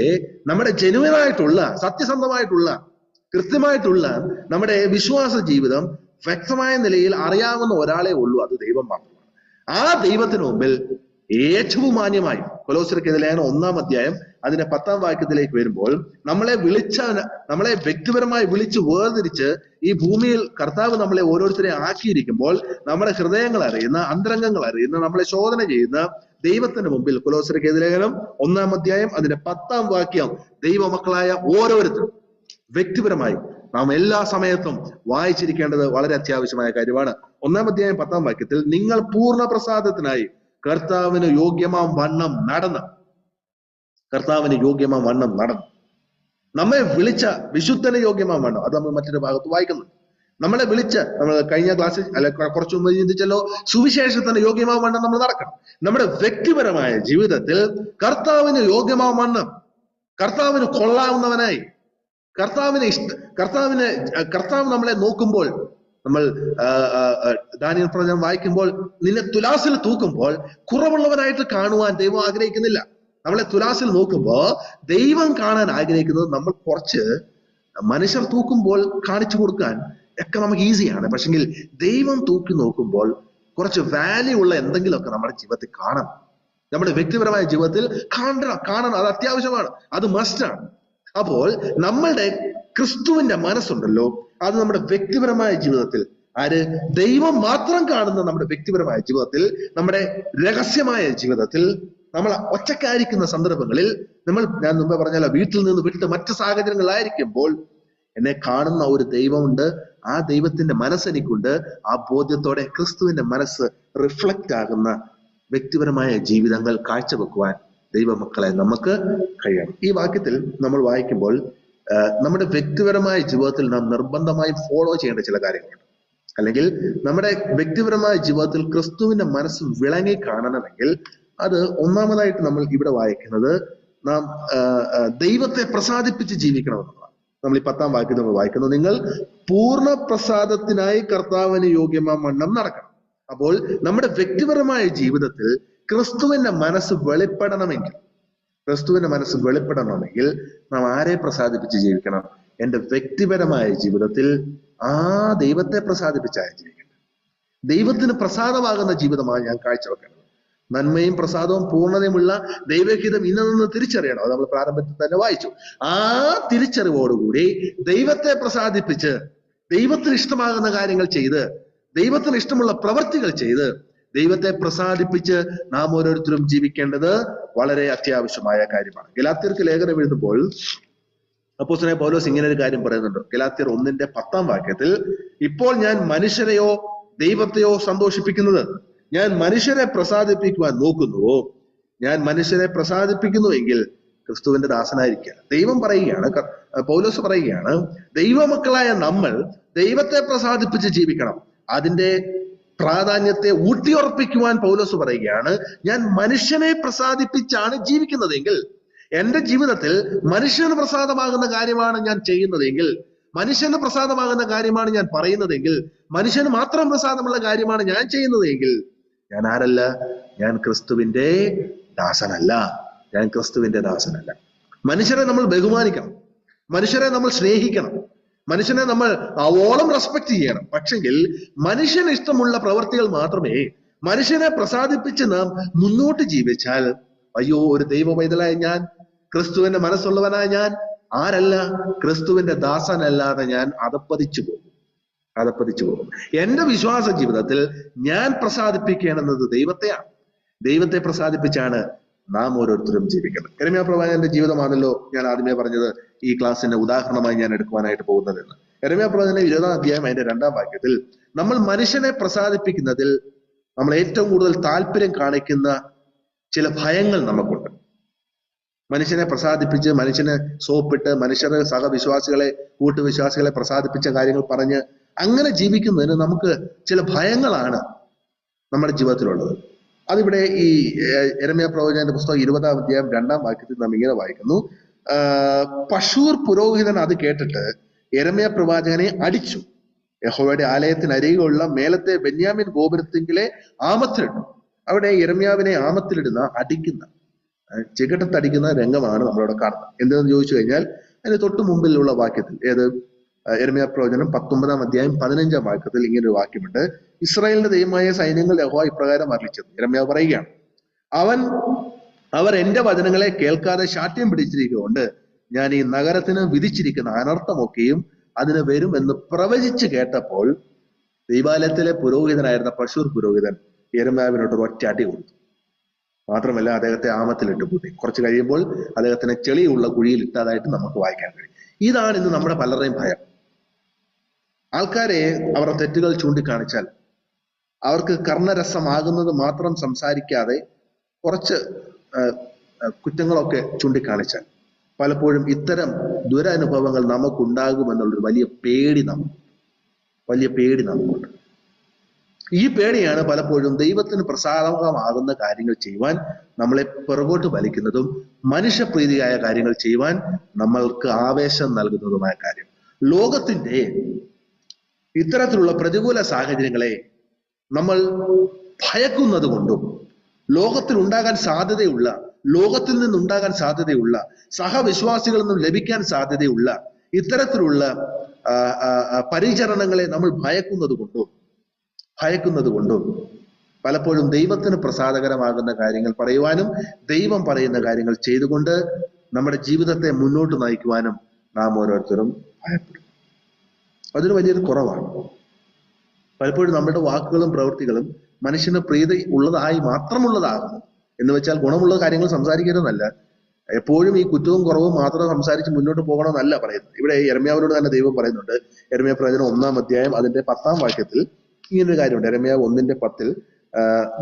A: നമ്മുടെ ജെനുവനായിട്ടുള്ള, സത്യസന്ധമായിട്ടുള്ള, കൃത്യമായിട്ടുള്ള നമ്മുടെ വിശ്വാസ ജീവിതം വ്യക്തമായ നിലയിൽ അറിയാവുന്ന ഒരാളെ ഉള്ളൂ, അത് ദൈവം മാത്രമാണ്. ആ ദൈവത്തിന് മുമ്പിൽ ഏറ്റവും മാന്യമായി കൊലോസ്യർക്കെതിരെ ലേഖനം 1-ാം അധ്യായം അതിന്റെ 10-ാം വാക്യത്തിലേക്ക് വരുമ്പോൾ നമ്മളെ വ്യക്തിപരമായി വിളിച്ച് വേർതിരിച്ച് ഈ ഭൂമിയിൽ കർത്താവ് നമ്മളെ ഓരോരുത്തരെ ആക്കിയിരിക്കുമ്പോൾ നമ്മുടെ ഹൃദയങ്ങൾ അറിയുന്ന, അന്തരംഗങ്ങൾ അറിയുന്ന, നമ്മളെ ശോധന ചെയ്യുന്ന ദൈവത്തിന്റെ മുമ്പിൽ കൊലോസ്യർക്കെതിരെ ലേഖനം 1-ാം അധ്യായം അതിന്റെ 10-ാം വാക്യം ദൈവമക്കളായ ഓരോരുത്തരും വ്യക്തിപരമായി നാം എല്ലാ സമയത്തും വായിച്ചിരിക്കേണ്ടത് വളരെ അത്യാവശ്യമായ കാര്യമാണ്. 1-ാം അധ്യായം 10-ാം വാക്യത്തിൽ നിങ്ങൾ പൂർണ്ണ പ്രസാദത്തിനായി കർത്താവിന് യോഗ്യമാം വണ്ണം നടന്ന്, കർത്താവിന് യോഗ്യമാം വണ്ണം നടന്ന്, നമ്മെ വിളിച്ച വിശുദ്ധന് യോഗ്യമാം വണ്ണം, അത് നമ്മൾ മറ്റൊരു ഭാഗത്ത് വായിക്കുന്നു. നമ്മളെ വിളിച്ച, നമ്മൾ കഴിഞ്ഞ ക്ലാസ്സിൽ അല്ലെ കുറച്ചു മുമ്പ് ചിന്തിച്ചല്ലോ, സുവിശേഷത്തിന് യോഗ്യമാം വണ്ണം നമ്മൾ നടക്കണം. നമ്മുടെ വ്യക്തിപരമായ ജീവിതത്തിൽ കർത്താവിന് യോഗ്യമാം വണ്ണം, കർത്താവിന് കൊള്ളാവുന്നവനായി, കർത്താവ് നമ്മളെ നോക്കുമ്പോൾ, നമ്മൾ ദാനിയേൽ പ്രവചനം വായിക്കുമ്പോൾ നിന്നെ തുലാസിൽ തൂക്കുമ്പോൾ കുറവുള്ളവനായിട്ട് കാണുവാൻ ദൈവം ആഗ്രഹിക്കുന്നില്ല. നമ്മളെ തുലാസിൽ നോക്കുമ്പോൾ ദൈവം കാണാൻ ആഗ്രഹിക്കുന്നത് നമ്മൾ കുറച്ച് മനുഷ്യർ തൂക്കുമ്പോൾ കാണിച്ചു കൊടുക്കാൻ ഒക്കെ നമുക്ക് ഈസിയാണ്. പക്ഷെങ്കിൽ ദൈവം തൂക്കി നോക്കുമ്പോൾ കുറച്ച് വാല്യൂ ഉള്ള എന്തെങ്കിലുമൊക്കെ നമ്മുടെ ജീവിതത്തിൽ കാണണം, നമ്മുടെ വ്യക്തിപരമായ ജീവിതത്തിൽ കാണണം. അത് അത്യാവശ്യമാണ്, അത് മസ്റ്റാണ്. അപ്പോൾ നമ്മളുടെ ക്രിസ്തുവിന്റെ മനസ്സുണ്ടല്ലോ, അത് നമ്മുടെ വ്യക്തിപരമായ ജീവിതത്തിൽ, ദൈവം മാത്രം കാണുന്ന നമ്മുടെ വ്യക്തിപരമായ ജീവിതത്തിൽ, നമ്മുടെ രഹസ്യമായ ജീവിതത്തിൽ, നമ്മൾ ഒറ്റക്കായിരിക്കുന്ന സന്ദർഭങ്ങളിൽ, ഞാൻ മുമ്പേ പറഞ്ഞല്ലോ, വീട്ടിൽ നിന്ന് വിട്ട് മറ്റ് സാഹചര്യങ്ങളായിരിക്കുമ്പോൾ എന്നെ കാണുന്ന ഒരു ദൈവമുണ്ട്, ആ ദൈവത്തിന്റെ മനസ്സെനിക്കുണ്ട്. ആ ബോധ്യത്തോടെ ക്രിസ്തുവിന്റെ മനസ്സ് റിഫ്ലക്റ്റ് ആകുന്ന വ്യക്തിപരമായ ജീവിതങ്ങൾ കാഴ്ചവെക്കുവാൻ ദൈവമക്കളെ നമുക്ക് കഴിയണം. ഈ വാക്യത്തിൽ നമ്മൾ വായിക്കുമ്പോൾ നമ്മുടെ വ്യക്തിപരമായ ജീവിതത്തിൽ നാം നിർബന്ധമായും ഫോളോ ചെയ്യേണ്ട ചില കാര്യങ്ങളുണ്ട്. അല്ലെങ്കിൽ നമ്മുടെ വ്യക്തിപരമായ ജീവിതത്തിൽ ക്രിസ്തുവിന്റെ മനസ്സ് വിളങ്ങി കാണണമെങ്കിൽ അത് ഒന്നാമതായിട്ട് നമ്മൾ ഇവിടെ വായിക്കുന്നത്, നാം ദൈവത്തെ പ്രസാദിപ്പിച്ച് ജീവിക്കണമെന്നുള്ളതാണ്. നമ്മൾ ഈ 10-ാം വാക്യത്തിൽ നമ്മൾ വായിക്കുന്നത്, നിങ്ങൾ പൂർണ്ണ പ്രസാദത്തിനായി കർത്താവിന് യോഗ്യമാം വണ്ണം നടക്കണം. അപ്പോൾ നമ്മുടെ വ്യക്തിപരമായ ജീവിതത്തിൽ ക്രിസ്തുവിന്റെ മനസ്സ് വെളിപ്പെടണമെങ്കിൽ നാം ആരെ പ്രസാദിപ്പിച്ച് ജീവിക്കണം? എൻ്റെ വ്യക്തിപരമായ ജീവിതത്തിൽ ആ ദൈവത്തെ പ്രസാദിപ്പിച്ചാണ് ജീവിക്കേണ്ടത്. ദൈവത്തിന് പ്രസാദമാകുന്ന ജീവിതമാണ് ഞാൻ കാഴ്ചവെക്കേണ്ടത്. നന്മയും പ്രസാദവും പൂർണ്ണതയുമുള്ള ദൈവഹിതം ഇന്നെന്ന് തിരിച്ചറിയണം. അത് നമ്മൾ പ്രാരംഭത്തിൽ തന്നെ വായിച്ചു. ആ തിരിച്ചറിവോടുകൂടി ദൈവത്തെ പ്രസാദിപ്പിച്ച്, ദൈവത്തിന് ഇഷ്ടമാകുന്ന കാര്യങ്ങൾ ചെയ്ത്, ദൈവത്തിന് ഇഷ്ടമുള്ള പ്രവൃത്തികൾ ചെയ്ത് ദൈവത്തെ പ്രസാദിപ്പിച്ച് നാം ഓരോരുത്തരും ജീവിക്കേണ്ടത് വളരെ അത്യാവശ്യമായ കാര്യമാണ്. ഗലാത്യർക്ക് ലേഖനം എഴുതുമ്പോൾ അപ്പോസ്തലനായ പൗലോസ് ഇങ്ങനെ ഒരു കാര്യം പറയുന്നുണ്ട്. ഗലാത്യർ 1-ന്റെ 10-ാം വാക്യത്തിൽ, ഇപ്പോൾ ഞാൻ മനുഷ്യരെയോ ദൈവത്തെയോ സന്തോഷിപ്പിക്കുന്നത്, ഞാൻ മനുഷ്യരെ പ്രസാദിപ്പിക്കുവാൻ നോക്കുന്നുവോ? ഞാൻ മനുഷ്യരെ പ്രസാദിപ്പിക്കുന്നു എങ്കിൽ ക്രിസ്തുവിന്റെ ദാസനായിരിക്കുക. ദൈവം പറയുകയാണ്, പൗലോസ് പറയുകയാണ്, ദൈവമക്കളായ നമ്മൾ ദൈവത്തെ പ്രസാദിപ്പിച്ച് ജീവിക്കണം. അതിന്റെ പ്രാധാന്യത്തെ ഊട്ടിയുറപ്പിക്കുവാൻ പൗലോസ് പറയുകയാണ്, ഞാൻ മനുഷ്യനെ പ്രസാദിപ്പിച്ചാണ് ജീവിക്കുന്നതെങ്കിൽ, എന്റെ ജീവിതത്തിൽ മനുഷ്യന് പ്രസാദമാകുന്ന കാര്യമാണ് ഞാൻ ചെയ്യുന്നതെങ്കിൽ, മനുഷ്യന് പ്രസാദമാകുന്ന കാര്യമാണ് ഞാൻ പറയുന്നതെങ്കിൽ, മനുഷ്യന് മാത്രം പ്രസാദമുള്ള കാര്യമാണ് ഞാൻ ചെയ്യുന്നതെങ്കിൽ, ഞാൻ ആരല്ല? ഞാൻ ക്രിസ്തുവിന്റെ ദാസനല്ല. ഞാൻ ക്രിസ്തുവിന്റെ ദാസനല്ല. മനുഷ്യരെ നമ്മൾ ബഹുമാനിക്കണം, മനുഷ്യരെ നമ്മൾ സ്നേഹിക്കണം, മനുഷ്യനെ നമ്മൾ അവോളം റെസ്പെക്ട് ചെയ്യണം. പക്ഷെങ്കിൽ മനുഷ്യന് ഇഷ്ടമുള്ള പ്രവർത്തികൾ മാത്രമേ, മനുഷ്യനെ പ്രസാദിപ്പിച്ച് നാം മുന്നോട്ട് ജീവിച്ചാൽ, അയ്യോ, ഒരു ദൈവ പൈതലായ ഞാൻ, ക്രിസ്തുവിന്റെ മനസ്സുള്ളവനായ ഞാൻ ആരല്ല? ക്രിസ്തുവിന്റെ ദാസനല്ലാതെ ഞാൻ അധപ്പതിച്ചു പോകും. എന്റെ വിശ്വാസ ജീവിതത്തിൽ ഞാൻ പ്രസാദിപ്പിക്കേണ്ടുന്നത് ദൈവത്തെയാണ്. ദൈവത്തെ പ്രസാദിപ്പിച്ചാണ് നാം ഓരോരുത്തരും ജീവിക്കണം. യെരമ്യാ പ്രവാചകന്റെ ജീവിതമാണല്ലോ ഞാൻ ആദ്യമേ പറഞ്ഞത് ഈ ക്ലാസ്സിന്റെ ഉദാഹരണമായി ഞാൻ എടുക്കുവാനായിട്ട് പോകുന്നതെന്ന്. യെരമ്യാ പ്രവാചകന്റെ 20-ാം അധ്യായം അതിന്റെ 2-ാം വാക്യത്തിൽ, നമ്മൾ മനുഷ്യനെ പ്രസാദിപ്പിക്കുന്നതിൽ നമ്മൾ ഏറ്റവും കൂടുതൽ താല്പര്യം കാണിക്കുന്ന ചില ഭയങ്ങൾ നമുക്കുണ്ട്. മനുഷ്യനെ പ്രസാദിപ്പിച്ച്, മനുഷ്യനെ സോപ്പിട്ട്, മനുഷ്യരെ സഹവിശ്വാസികളെ, കൂട്ടുവിശ്വാസികളെ പ്രസാദിപ്പിച്ച കാര്യങ്ങൾ പറഞ്ഞ് അങ്ങനെ ജീവിക്കുന്നതിന് നമുക്ക് ചില ഭയങ്ങളാണ് നമ്മുടെ ജീവിതത്തിലുള്ളത്. അതിവിടെ ഈ യെരമ്യാ പ്രവാചകന്റെ പുസ്തകം 20-ാം അധ്യായം 2-ാം വാക്യത്തിൽ നാം ഇങ്ങനെ വായിക്കുന്നു, പശൂർ പുരോഹിതൻ അത് കേട്ടിട്ട് യെരമ്യാ പ്രവാചകനെ അടിച്ചു. യഹോവയുടെ ആലയത്തിനരികെയുള്ള മേലത്തെ ബെന്യാമിൻ ഗോപുരത്തിങ്കിലെ ആമത്തിലിട്ടു. അവിടെ യെരമ്യാവിനെ ആമത്തിലിടുന്ന, അടിക്കുന്ന, ചികട്ടത്തടിക്കുന്ന രംഗമാണ് നമ്മളവിടെ കാണുന്നത്. എന്തെന്ന് ചോദിച്ചു കഴിഞ്ഞാൽ അതിന് തൊട്ട് മുമ്പിലുള്ള വാക്യത്തിൽ, ഏത് യെരമ്യാ പ്രവചനം 19-ാം അധ്യായം 15-ാം വാക്യത്തിൽ ഇങ്ങനെ ഒരു വാക്യമുണ്ട്, ഇസ്രായേലിന്റെ ദൈവമായ സൈന്യങ്ങൾ യഹോവ ഇപ്രകാരം അരുളിച്ചത്. യെരമ്യാ പറയുകയാണ്, അവർ എന്റെ വചനങ്ങളെ കേൾക്കാതെ ശാഠ്യം പിടിച്ചിരിക്കുകൊണ്ട് ഞാൻ ഈ നഗരത്തിന് വിധിച്ചിരിക്കുന്ന അനർത്ഥമൊക്കെയും അതിന് വരും എന്ന് പ്രവചിച്ച് കേട്ടപ്പോൾ ദൈവാലയത്തിലെ പുരോഹിതനായിരുന്ന പശൂർ പുരോഹിതൻ യെരമ്യാവിനോട് ഒറ്റ അടി കൊടുത്തു. മാത്രമല്ല അദ്ദേഹത്തെ ആമത്തിലിട്ട് പൂട്ടി. കുറച്ച് കഴിയുമ്പോൾ അദ്ദേഹത്തിനെ ചെളിയുള്ള കുഴിയിൽ ഇട്ടതായിട്ട് നമുക്ക് വായിക്കാൻ കഴിയും. ഇതാണ് ഇന്ന് നമ്മുടെ പലരുടെയും ഭയം. ആൾക്കാരെ അവരുടെ തെറ്റുകൾ ചൂണ്ടിക്കാണിച്ചാൽ, അവർക്ക് കർണരസമാകുന്നത് മാത്രം സംസാരിക്കാതെ കുറച്ച് കുറ്റങ്ങളൊക്കെ ചൂണ്ടിക്കാണിച്ചാൽ പലപ്പോഴും ഇത്തരം ദുരനുഭവങ്ങൾ നമുക്കുണ്ടാകുമെന്നുള്ളൊരു വലിയ പേടി നമുക്കുണ്ട്. ഈ പേടിയാണ് പലപ്പോഴും ദൈവത്തിന് പ്രസാദമാകുന്ന കാര്യങ്ങൾ ചെയ്യുവാൻ നമ്മളെ പുറകോട്ട് വലിക്കുന്നതും മനുഷ്യപ്രീതിയായ കാര്യങ്ങൾ ചെയ്യുവാൻ നമ്മൾക്ക് ആവേശം നൽകുന്നതുമായ കാര്യം. ലോകത്തിന്റെ ഇത്തരത്തിലുള്ള പ്രതികൂല സാഹചര്യങ്ങളെ നമ്മൾ ഭയക്കുന്നത് കൊണ്ടും ലോകത്തിൽ നിന്നുണ്ടാകാൻ സാധ്യതയുള്ള സഹവിശ്വാസികളിൽ നിന്നും ലഭിക്കാൻ സാധ്യതയുള്ള ഇത്തരത്തിലുള്ള പരിചരണങ്ങളെ നമ്മൾ ഭയക്കുന്നത് കൊണ്ടും പലപ്പോഴും ദൈവത്തിന് പ്രസാദകരമാകുന്ന കാര്യങ്ങൾ പറയുവാനും ദൈവം പറയുന്ന കാര്യങ്ങൾ ചെയ്തുകൊണ്ട് നമ്മുടെ ജീവിതത്തെ മുന്നോട്ട് നയിക്കുവാനും നാം ഓരോരുത്തരും ഭയപ്പെടും. അതൊരു വലിയൊരു കുറവാണ്. പലപ്പോഴും നമ്മുടെ വാക്കുകളും പ്രവൃത്തികളും മനുഷ്യന് പ്രീതി ഉള്ളതായി മാത്രമുള്ളതാകുന്നു. എന്ന് വെച്ചാൽ ഗുണമുള്ള കാര്യങ്ങൾ സംസാരിക്കരുതെന്നല്ല, എപ്പോഴും ഈ കുറ്റവും കുറവും മാത്രം സംസാരിച്ച് മുന്നോട്ട് പോകണമെന്നല്ല പറയുന്നത്. ഇവിടെ യെരമ്യാവിനോട് തന്നെ ദൈവം പറയുന്നുണ്ട്. യെരമ്യാ പ്രവചനം 1-ാം അധ്യായം അതിന്റെ 10-ാം വാക്യത്തിൽ ഇങ്ങനൊരു കാര്യമുണ്ട്. യെരമ്യാവ് 1:10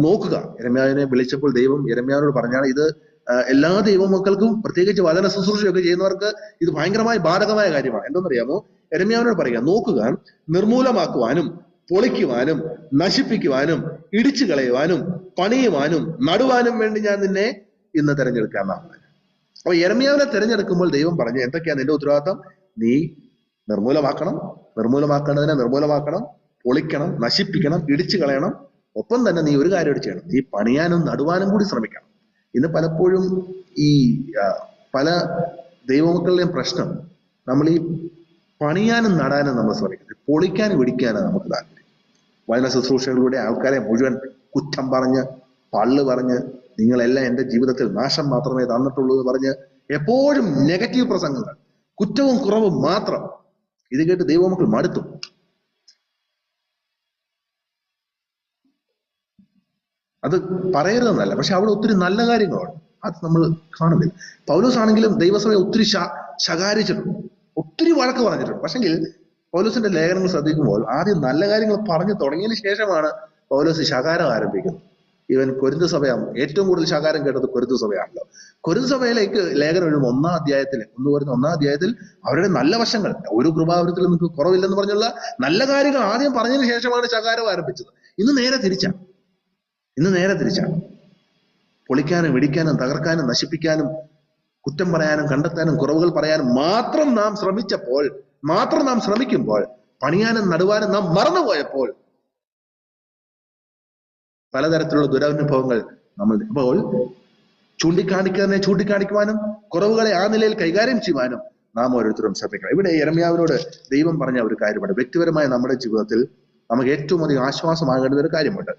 A: നോക്കുക, യെരമ്യാവിനെ വിളിച്ചപ്പോൾ ദൈവം യെരമ്യാവിനോട് പറഞ്ഞാണ്, ഇത് എല്ലാ ദൈവമക്കൾക്കും പ്രത്യേകിച്ച് വചന ശുശ്രൂഷയൊക്കെ ചെയ്യുന്നവർക്ക് ഇത് ഭയങ്കരമായി ബാധകമായ കാര്യമാണ്. എന്തെന്നറിയാമോ? യെരമ്യാവിനോട് പറയുക, നോക്കുക, നിർമൂലമാക്കുവാനും പൊളിക്കുവാനും നശിപ്പിക്കുവാനും ഇടിച്ചു കളയുവാനും പണിയുവാനും നടുവാനും വേണ്ടി ഞാൻ നിന്നെ ഇന്ന് തെരഞ്ഞെടുക്കാമെന്നാണ്. അപ്പൊ യെരമ്യാവിനെ തെരഞ്ഞെടുക്കുമ്പോൾ ദൈവം പറഞ്ഞു, എന്തൊക്കെയാ നിന്റെ ഉത്തരവാദിത്തം? നീ നിർമൂലമാക്കേണ്ടതിനെ നിർമൂലമാക്കണം, പൊളിക്കണം, നശിപ്പിക്കണം, ഇടിച്ചു കളയണം. ഒപ്പം തന്നെ നീ ഒരു കാര്യം ചെയ്യണം, നീ പണിയാനും നടുവാനും കൂടി ശ്രമിക്കണം. ഇന്ന് പലപ്പോഴും ഈ പല ദൈവമക്കളുടെയും പ്രശ്നം, നമ്മൾ ഈ പണിയാനും നടാനും നമ്മൾ ശ്രമിക്കുന്നത്, പൊളിക്കാനും ഇടിക്കാനും നമുക്ക് താല്പര്യം. വചന ശുശ്രൂഷകളിലൂടെ ആൾക്കാരെ മുഴുവൻ കുറ്റം പറഞ്ഞ് പള്ളു പറഞ്ഞ് നിങ്ങളെല്ലാം എൻ്റെ ജീവിതത്തിൽ നാശം മാത്രമേ തന്നിട്ടുള്ളൂ എന്ന് പറഞ്ഞ് എപ്പോഴും നെഗറ്റീവ് പ്രസംഗങ്ങൾ, കുറ്റവും കുറവും മാത്രം. ഇത് കേട്ട് ദൈവമക്കൾ മടുത്തു. അത് പറയരുതെന്നല്ല, പക്ഷെ അവിടെ ഒത്തിരി നല്ല കാര്യങ്ങളുണ്ട്, അത് നമ്മൾ കാണുന്നില്ല. പൗലോസ് ആണെങ്കിലും ദൈവസഭയെ ഒത്തിരി ശകാരിച്ചിട്ടുണ്ട്, ഒത്തിരി വഴക്ക് പറഞ്ഞിട്ടുണ്ട്. പക്ഷെങ്കിൽ പൗലോസിന്റെ ലേഖനങ്ങൾ ശ്രദ്ധിക്കുമ്പോൾ ആദ്യം നല്ല കാര്യങ്ങൾ പറഞ്ഞു തുടങ്ങിയതിന് ശേഷമാണ് പൗലോസ് ശകാരം ആരംഭിക്കുന്നത്. ഈവൻ കൊരിന്ത് സഭയാണ് ഏറ്റവും കൂടുതൽ ശകാരം കേട്ടത് കൊരിന്ത് സഭയാണല്ലോ. കൊരിന്ത് സഭയിലേക്ക് ലേഖനം എഴുതും 1-ാം അധ്യായത്തിൽ, 1 അധ്യായത്തിൽ അവരുടെ നല്ല വശങ്ങൾ, ഒരു കൃപാവരത്തിൽ നിങ്ങൾക്ക് കുറവില്ലെന്ന് പറഞ്ഞുള്ള നല്ല കാര്യങ്ങൾ ആദ്യം പറഞ്ഞതിന് ശേഷമാണ് ശകാരം ആരംഭിച്ചത്. ഇന്ന് നേരെ തിരിച്ചാണ്. പൊളിക്കാനും ഇടിക്കാനും തകർക്കാനും നശിപ്പിക്കാനും കുറ്റം പറയാനും കണ്ടെത്താനും കുറവുകൾ പറയാനും മാത്രം നാം ശ്രമിക്കുമ്പോൾ, പണിയാനും നടുവാനും നാം മറന്നുപോയപ്പോൾ പലതരത്തിലുള്ള ദുരനുഭവങ്ങൾ നമ്മൾ ഇപ്പോൾ ചൂണ്ടിക്കാണിക്കുവാനും കുറവുകളെ ആ നിലയിൽ കൈകാര്യം ചെയ്യുവാനും നാം ഓരോരുത്തരും ശ്രമിക്കണം. ഇവിടെ യിരെമ്യാവിനോട് ദൈവം പറഞ്ഞ ഒരു കാര്യമുണ്ട്. വ്യക്തിപരമായ നമ്മുടെ ജീവിതത്തിൽ നമുക്ക് ഏറ്റവും അധികം ആശ്വാസമാകേണ്ട ഒരു കാര്യമുണ്ട്.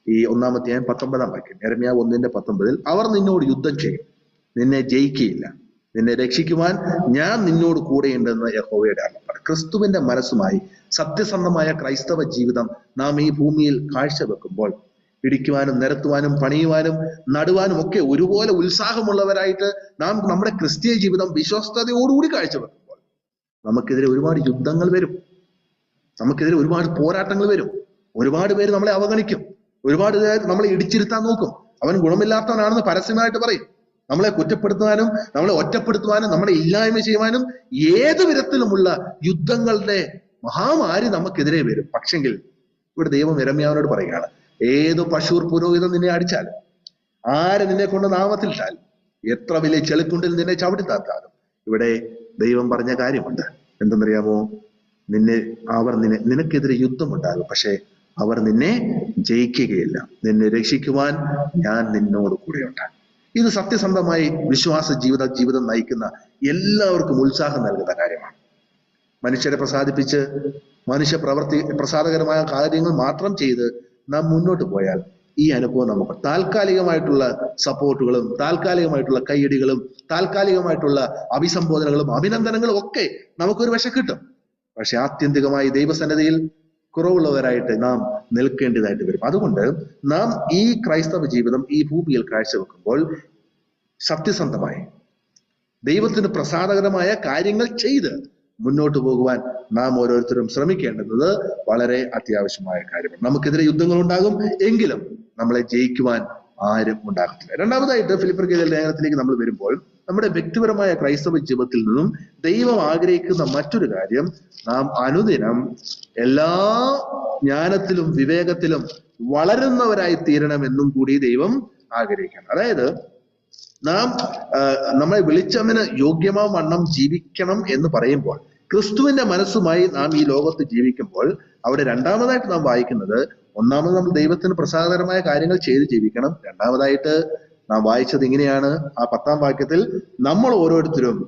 A: ഈ 1-ാം അധ്യായം 19-ാം വാക്യം, യിരെമ്യാവ് 1:19, അവർ നിന്നോട് യുദ്ധം ചെയ്യും, നിന്നെ ജയിക്കുകയില്ല, നിന്നെ രക്ഷിക്കുവാൻ ഞാൻ നിന്നോട് കൂടെയുണ്ടെന്ന് യഹോവയുടെ അരുളപ്പാട്. ക്രിസ്തുവിന്റെ മനസ്സുമായി സത്യസന്ധമായ ക്രൈസ്തവ ജീവിതം നാം ഈ ഭൂമിയിൽ കാഴ്ചവെക്കുമ്പോൾ, ഇടിക്കുവാനും നിരത്തുവാനും പണിയുവാനും നടുവാനും ഒക്കെ ഒരുപോലെ ഉത്സാഹമുള്ളവരായിട്ട് നാം നമ്മുടെ ക്രിസ്തീയ ജീവിതം വിശ്വസ്തയോടുകൂടി കാഴ്ചവെക്കുമ്പോൾ നമുക്കെതിരെ ഒരുപാട് യുദ്ധങ്ങൾ വരും, നമുക്കെതിരെ ഒരുപാട് പോരാട്ടങ്ങൾ വരും. ഒരുപാട് പേര് നമ്മളെ അവഗണിക്കും, ഒരുപാട് പേര് നമ്മളെ ഇടിച്ചിരുത്താൻ നോക്കും, അവൻ ഗുണമില്ലാത്തവനാണെന്ന് പരസ്യമായിട്ട് പറയും. നമ്മളെ കുറ്റപ്പെടുത്തുവാനും നമ്മളെ ഒറ്റപ്പെടുത്തുവാനും നമ്മളെ ഇല്ലായ്മ ചെയ്യുവാനും ഏത് വിധത്തിലുമുള്ള യുദ്ധങ്ങളുടെ മഹാമാരി നമുക്കെതിരെ വരും. പക്ഷെങ്കിൽ ഇവിടെ ദൈവം യിരെമ്യാവിനോട് പറയുകയാണ്, ഏത് പശൂർ പുരോഹിതൻ നിന്നെ അടിച്ചാലും, ആര് നിന്നെ കൊണ്ട് നാമത്തിലിട്ടാലും, എത്ര വലിയ ചെളിക്കുണ്ടിൽ നിന്നെ ചവിട്ടിത്താത്താലും, ഇവിടെ ദൈവം പറഞ്ഞ കാര്യമുണ്ട്. എന്തെന്നറിയാമോ? നിനക്കെതിരെ യുദ്ധമുണ്ടാകും, പക്ഷെ അവർ നിന്നെ ജയിക്കുകയില്ല, നിന്നെ രക്ഷിക്കുവാൻ ഞാൻ നിന്നോട് കൂടെയുണ്ട്. ഇത് സത്യസന്ധമായി വിശ്വാസ ജീവിതം നയിക്കുന്ന എല്ലാവർക്കും ഉത്സാഹം നൽകുന്ന കാര്യമാണ്. മനുഷ്യരെ പ്രസാദിപ്പിച്ച് പ്രസാദകരമായ കാര്യങ്ങൾ മാത്രം ചെയ്ത് നാം മുന്നോട്ട് പോയാൽ ഈ അനുഭവം നമുക്ക് താൽക്കാലികമായിട്ടുള്ള സപ്പോർട്ടുകളും താൽക്കാലികമായിട്ടുള്ള കൈയടികളും താൽക്കാലികമായിട്ടുള്ള അഭിസംബോധനകളും അഭിനന്ദനങ്ങളും ഒക്കെ നമുക്കൊരു വശം കിട്ടും. പക്ഷെ ആത്യന്തികമായി ദൈവസന്നിധിയിൽ കുറവുള്ളവരായിട്ട് നാം നിൽക്കേണ്ടതായിട്ട് വരും. അതുകൊണ്ട് നാം ഈ ക്രൈസ്തവ ജീവിതം ഈ ഭൂമിയിൽ കാഴ്ചവെക്കുമ്പോൾ സത്യസന്ധമായി ദൈവത്തിന് പ്രസാദകരമായ കാര്യങ്ങൾ ചെയ്ത് മുന്നോട്ട് പോകുവാൻ നാം ഓരോരുത്തരും ശ്രമിക്കേണ്ടത് വളരെ അത്യാവശ്യമായ കാര്യമാണ്. നമുക്കെതിരെ യുദ്ധങ്ങൾ ഉണ്ടാകും, എങ്കിലും നമ്മളെ ജയിക്കുവാൻ ആരും ഉണ്ടാകത്തില്ല. രണ്ടാമതായിട്ട് ഫിലിപ്പിയർക്ക് എഴുതിയ ലേഖനത്തിലേക്ക് നമ്മൾ വരുമ്പോൾ നമ്മുടെ വ്യക്തിപരമായ ക്രൈസ്തവ ജീവിതത്തിൽ നിന്നും ദൈവം ആഗ്രഹിക്കുന്ന മറ്റൊരു കാര്യം, നാം അനുദിനം എല്ലാ ജ്ഞാനത്തിലും വിവേകത്തിലും വളരുന്നവരായി തീരണമെന്നും കൂടി ദൈവം ആഗ്രഹിക്കണം. അതായത് നമ്മളെ വിളിച്ചവന് യോഗ്യമാം വണ്ണം ജീവിക്കണം എന്ന് പറയുമ്പോൾ, ക്രിസ്തുവിന്റെ മനസ്സുമായി നാം ഈ ലോകത്ത് ജീവിക്കുമ്പോൾ അവിടെ രണ്ടാമതായിട്ട് നാം വായിക്കുന്നത്, ഒന്നാമത് നമ്മൾ ദൈവത്തിന് പ്രസാദകരമായ കാര്യങ്ങൾ ചെയ്ത് ജീവിക്കണം. രണ്ടാമതായിട്ട് നാം വായിച്ചത് ഇങ്ങനെയാണ്, ആ 10-ാം വാക്യത്തിൽ, നമ്മൾ ഓരോരുത്തരും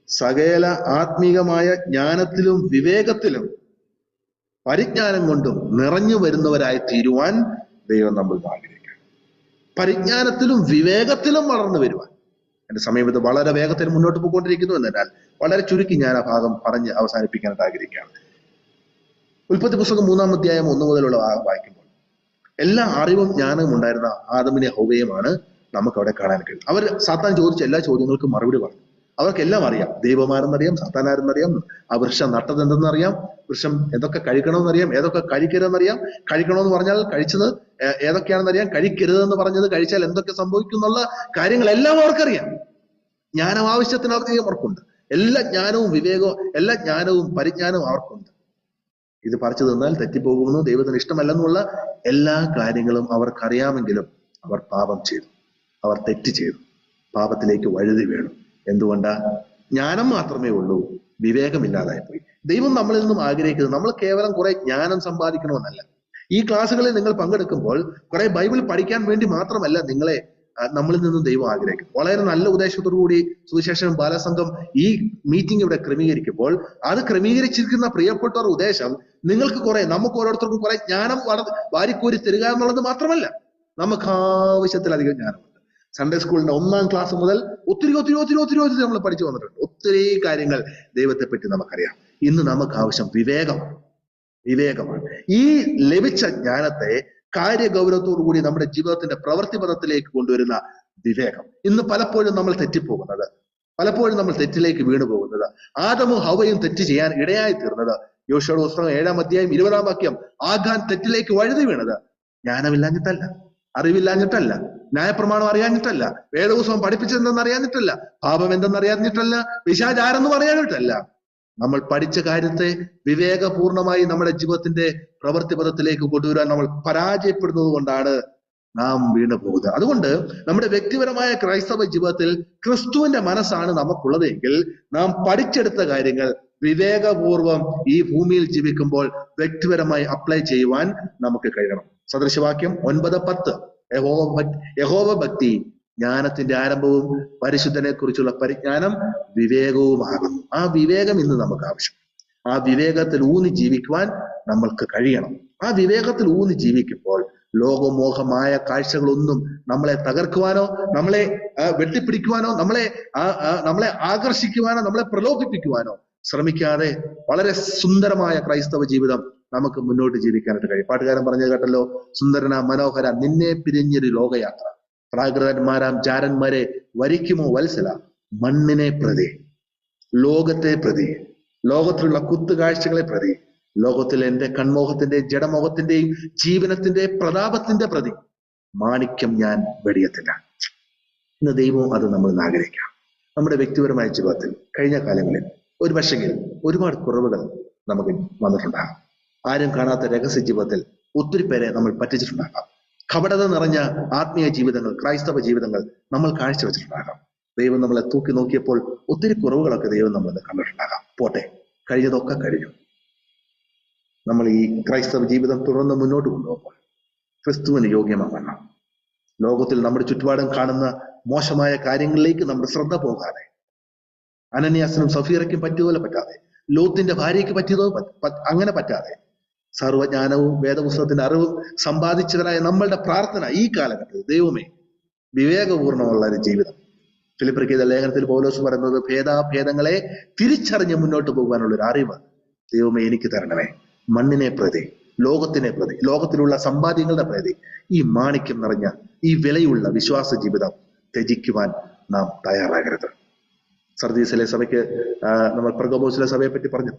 A: സകല ആത്മീകമായ ജ്ഞാനത്തിലും വിവേകത്തിലും പരിജ്ഞാനം കൊണ്ടും നിറഞ്ഞു വരുന്നവരായി തീരുവാൻ ദൈവം നമ്മൾ ആഗ്രഹിക്കണം. പരിജ്ഞാനത്തിലും വിവേകത്തിലും വളർന്നു വരുവാൻ. എന്റെ സമയം ഇത് വളരെ വേഗത്തിൽ മുന്നോട്ട് പോയിക്കൊണ്ടിരിക്കുന്നു എന്നതിനാൽ വളരെ ചുരുക്കി ഞാൻ ആ ഭാഗം പറഞ്ഞ് അവസാനിപ്പിക്കാനായിട്ട് ആഗ്രഹിക്കുകയാണ്. ഉൽപ്പത്തി പുസ്തകം 3-ാം അധ്യായം 1 മുതലുള്ള വായിക്കുമ്പോൾ എല്ലാ അറിവും ജ്ഞാനവും ഉണ്ടായിരുന്ന ആദമിനെ ഹൗവയുമാണ് നമുക്ക് അവിടെ കാണാൻ കഴിയും. അവർ സാത്താൻ ചോദിച്ച എല്ലാ ചോദ്യങ്ങൾക്കും മറുപടി പറഞ്ഞു. അവർക്കെല്ലാം അറിയാം, ദൈവമാരെന്നറിയാം, സാത്താനാരെന്നറിയാം, ആ വൃക്ഷം നട്ടത് എന്തെന്നറിയാം, വൃക്ഷം എന്തൊക്കെ കഴിക്കണമെന്നറിയാം, ഏതൊക്കെ കഴിക്കരുതെന്നറിയാം, കഴിക്കണമെന്ന് പറഞ്ഞാൽ കഴിച്ചത് ഏതൊക്കെയാണെന്നറിയാം, കഴിക്കരുതെന്ന് പറഞ്ഞത് കഴിച്ചാൽ എന്തൊക്കെ സംഭവിക്കും എന്നുള്ള കാര്യങ്ങളെല്ലാം അവർക്കറിയാം. ജ്ഞാനം ആവശ്യത്തിന് അവർക്കുണ്ട്. എല്ലാ ജ്ഞാനവും വിവേകവും എല്ലാ ജ്ഞാനവും പരിജ്ഞാനവും അവർക്കുണ്ട്. ഇത് പറിച്ചു തിന്നാൽ തെറ്റിപ്പോകുമെന്നും ദൈവത്തിന് ഇഷ്ടമല്ലെന്നുള്ള എല്ലാ കാര്യങ്ങളും അവർക്കറിയാമെങ്കിലും അവർ പാപം ചെയ്തു, അവർ തെറ്റ് ചെയ്തു, പാപത്തിലേക്ക് വഴുതി വീണു. എന്തുകൊണ്ടാ? ജ്ഞാനം മാത്രമേ ഉള്ളൂ, വിവേകമില്ലാതായി പോയി. ദൈവം നമ്മളിൽ നിന്നും ആഗ്രഹിക്കുന്നത് നമ്മൾ കേവലം കുറെ ജ്ഞാനം സമ്പാദിക്കണമെന്നല്ല. ഈ ക്ലാസ്സുകളിൽ നിങ്ങൾ പങ്കെടുക്കുമ്പോൾ കുറെ ബൈബിൾ പഠിക്കാൻ വേണ്ടി മാത്രമല്ല നമ്മളിൽ നിന്നും ദൈവം ആഗ്രഹിക്കുന്നു. വളരെ നല്ല ഉദ്ദേശത്തോടു കൂടി സുവിശേഷം ബാലസംഘം ഈ മീറ്റിംഗ് ഇവിടെ ക്രമീകരിക്കുമ്പോൾ അത് ക്രമീകരിച്ചിരിക്കുന്ന പ്രിയപ്പെട്ടവർ ഉദ്ദേശം നമുക്ക് ഓരോരുത്തർക്കും കുറെ ജ്ഞാനം വാരിക്കോരി തരിക എന്നുള്ളത് മാത്രമല്ല, നമുക്ക് ആവശ്യത്തിലധികം ജ്ഞാനമുണ്ട്. സൺഡേ സ്കൂളിന്റെ 1-ാം ക്ലാസ് മുതൽ ഒത്തിരി നമ്മൾ പഠിച്ചു വന്നിട്ടുണ്ട്. ഒത്തിരി കാര്യങ്ങൾ ദൈവത്തെ പറ്റി നമുക്കറിയാം. ഇന്ന് നമുക്ക് ആവശ്യം വിവേകമാണ്. ഈ ലഭിച്ച ജ്ഞാനത്തെ കാര്യഗൗരവത്തോടു കൂടി നമ്മുടെ ജീവിതത്തിന്റെ പ്രവൃത്തിപഥത്തിലേക്ക് കൊണ്ടുവരുന്ന വിവേകം. ഇന്ന് പലപ്പോഴും നമ്മൾ തെറ്റിപ്പോകുന്നത്, പലപ്പോഴും നമ്മൾ തെറ്റിലേക്ക് വീണു പോകുന്നത്, ആദമും ഹവയും തെറ്റ് ചെയ്യാൻ ഇടയായി തീർന്നത്, യോശുവയുടെ പുസ്തകം 7-ാം അധ്യായം 20-ാം വാക്യം, ആഖാൻ തെറ്റിലേക്ക് വഴുതി വീണത് ജ്ഞാനമില്ലാഞ്ഞിട്ടല്ല, അറിവില്ലാഞ്ഞിട്ടല്ല, ന്യായപ്രമാണം അറിയാഞ്ഞിട്ടല്ല, വേദപുസ്തകം പഠിപ്പിച്ചതെന്തെന്ന് അറിയാഞ്ഞിട്ടല്ല, പാപം എന്തെന്ന് അറിയാഞ്ഞിട്ടല്ല, പിശാചാരെന്ന് പറയാഞ്ഞിട്ടല്ല. നമ്മൾ പഠിച്ച കാര്യത്തെ വിവേകപൂർണമായി നമ്മുടെ ജീവിതത്തിന്റെ പ്രവൃത്തിപഥത്തിലേക്ക് കൊണ്ടുവരാൻ നമ്മൾ പരാജയപ്പെടുന്നത് കൊണ്ടാണ് നാം വീണു പോകുന്നത്. അതുകൊണ്ട് നമ്മുടെ വ്യക്തിപരമായ ക്രൈസ്തവ ജീവിതത്തിൽ ക്രിസ്തുവിന്റെ മനസ്സാണ് നമുക്കുള്ളതെങ്കിൽ നാം പഠിച്ചെടുത്ത കാര്യങ്ങൾ വിവേകപൂർവം ഈ ഭൂമിയിൽ ജീവിക്കുമ്പോൾ വ്യക്തിപരമായി അപ്ലൈ ചെയ്യുവാൻ നമുക്ക് കഴിയണം. സദൃശവാക്യം 9:10 യഹോവ ഭക്തി ജ്ഞാനത്തിന്റെ ആരംഭവും പരിശുദ്ധനെ കുറിച്ചുള്ള പരിജ്ഞാനം വിവേകവുമാകുന്നു. ആ വിവേകം ഇന്ന് നമുക്ക് ആവശ്യം. ആ വിവേകത്തിൽ ഊന്നി ജീവിക്കുവാൻ നമ്മൾക്ക് കഴിയണം. ആ വിവേകത്തിൽ ഊന്നി ജീവിക്കുമ്പോൾ ലോകമോഹമായ കാഴ്ചകളൊന്നും നമ്മളെ തകർക്കുവാനോ നമ്മളെ വെട്ടിപ്പിടിക്കുവാനോ നമ്മളെ ആകർഷിക്കുവാനോ നമ്മളെ പ്രലോഭിപ്പിക്കുവാനോ ശ്രമിക്കാതെ വളരെ സുന്ദരമായ ക്രൈസ്തവ ജീവിതം നമുക്ക് മുന്നോട്ട് ജീവിക്കാനായിട്ട് കഴിയും. പാട്ടുകാരൻ പറഞ്ഞത് കേട്ടല്ലോ, സുന്ദരന മനോഹര നിന്നെ പിരിഞ്ഞൊരു ലോകയാത്ര, പ്രാകൃതന്മാരാം ചാരന്മാരെ വരിക്കുമോ വത്സല, മണ്ണിനെ പ്രതി, ലോകത്തെ പ്രതി, ലോകത്തിലുള്ള കുത്തുകാഴ്ചകളെ പ്രതി, ലോകത്തിലെ എന്റെ കൺമോഹത്തിന്റെയും ജഡമോഹത്തിന്റെയും ജീവനത്തിന്റെ പ്രതാപത്തിന്റെ പ്രതി മാണിക്യം ഞാൻ വെടിയത്തില്ല. ഇന്ന് ദൈവവും അത് നമ്മൾ ആഗ്രഹിക്കാം. നമ്മുടെ വ്യക്തിപരമായ ജീവിതത്തിൽ കഴിഞ്ഞ കാലങ്ങളിൽ ഒരു പക്ഷെങ്കിൽ ഒരുപാട് കുറവുകൾ നമുക്ക് വന്നിട്ടുണ്ടാകാം. ആരും കാണാത്ത രഹസ്യ ജീവിതത്തിൽ ഒത്തിരി പേരെ നമ്മൾ പറ്റിച്ചിട്ടുണ്ടാകാം. കപടത നിറഞ്ഞ ആത്മീയ ജീവിതങ്ങൾ, ക്രൈസ്തവ ജീവിതങ്ങൾ നമ്മൾ കാഴ്ചവെച്ചിട്ടുണ്ടാകാം. ദൈവം നമ്മളെ തൂക്കി നോക്കിയപ്പോൾ ഒത്തിരി കുറവുകളൊക്കെ ദൈവം നമ്മൾ കണ്ടിട്ടുണ്ടാകാം. പോട്ടെ, കഴിഞ്ഞതൊക്കെ കഴിഞ്ഞു. നമ്മൾ ഈ ക്രൈസ്തവ ജീവിതം തുടർന്ന് മുന്നോട്ട് കൊണ്ടുപോകുമ്പോൾ ക്രിസ്തുവിന് യോഗ്യമാവണം. ലോകത്തിൽ നമ്മുടെ ചുറ്റുപാടും കാണുന്ന മോശമായ കാര്യങ്ങളിലേക്ക് നമ്മുടെ ശ്രദ്ധ പോകാതെ, അനന്യാസിനും സഫീറയ്ക്കും പറ്റിയതുപോലെ പറ്റാതെ, ലോത്തിന്റെ ഭാര്യയ്ക്ക് പറ്റിയതോ അങ്ങനെ പറ്റാതെ, സർവജ്ഞാനവും വേദപുസ്തകത്തിന്റെ അറിവും സമ്പാദിച്ചവരായ നമ്മളുടെ പ്രാർത്ഥന ഈ കാലഘട്ടത്തിൽ ദൈവമേ വിവേകപൂർണമുള്ള ഒരു ജീവിതം. ഫിലിപ്പിയർക്കെഴുതിയ ലേഖനത്തിൽ പൗലോസ് പറയുന്നത് ഭേദാഭേദങ്ങളെ തിരിച്ചറിഞ്ഞ് മുന്നോട്ട് പോകാനുള്ള ഒരു അറിവ് ദൈവമേ എനിക്ക് തരണമേ. മണ്ണിനെ പ്രതി, ലോകത്തിനെ പ്രതി, ലോകത്തിലുള്ള സമ്പാദ്യങ്ങളുടെ പ്രതി ഈ മാണിക്യം നിറഞ്ഞ ഈ വിലയുള്ള വിശ്വാസ ജീവിതം ത്യജിക്കുവാൻ നാം തയ്യാറാകരുത്. സർദീസിലെ സഭയ്ക്ക് നമ്മൾ പെർഗമോസിലെ സഭയെ പറ്റി പറഞ്ഞു,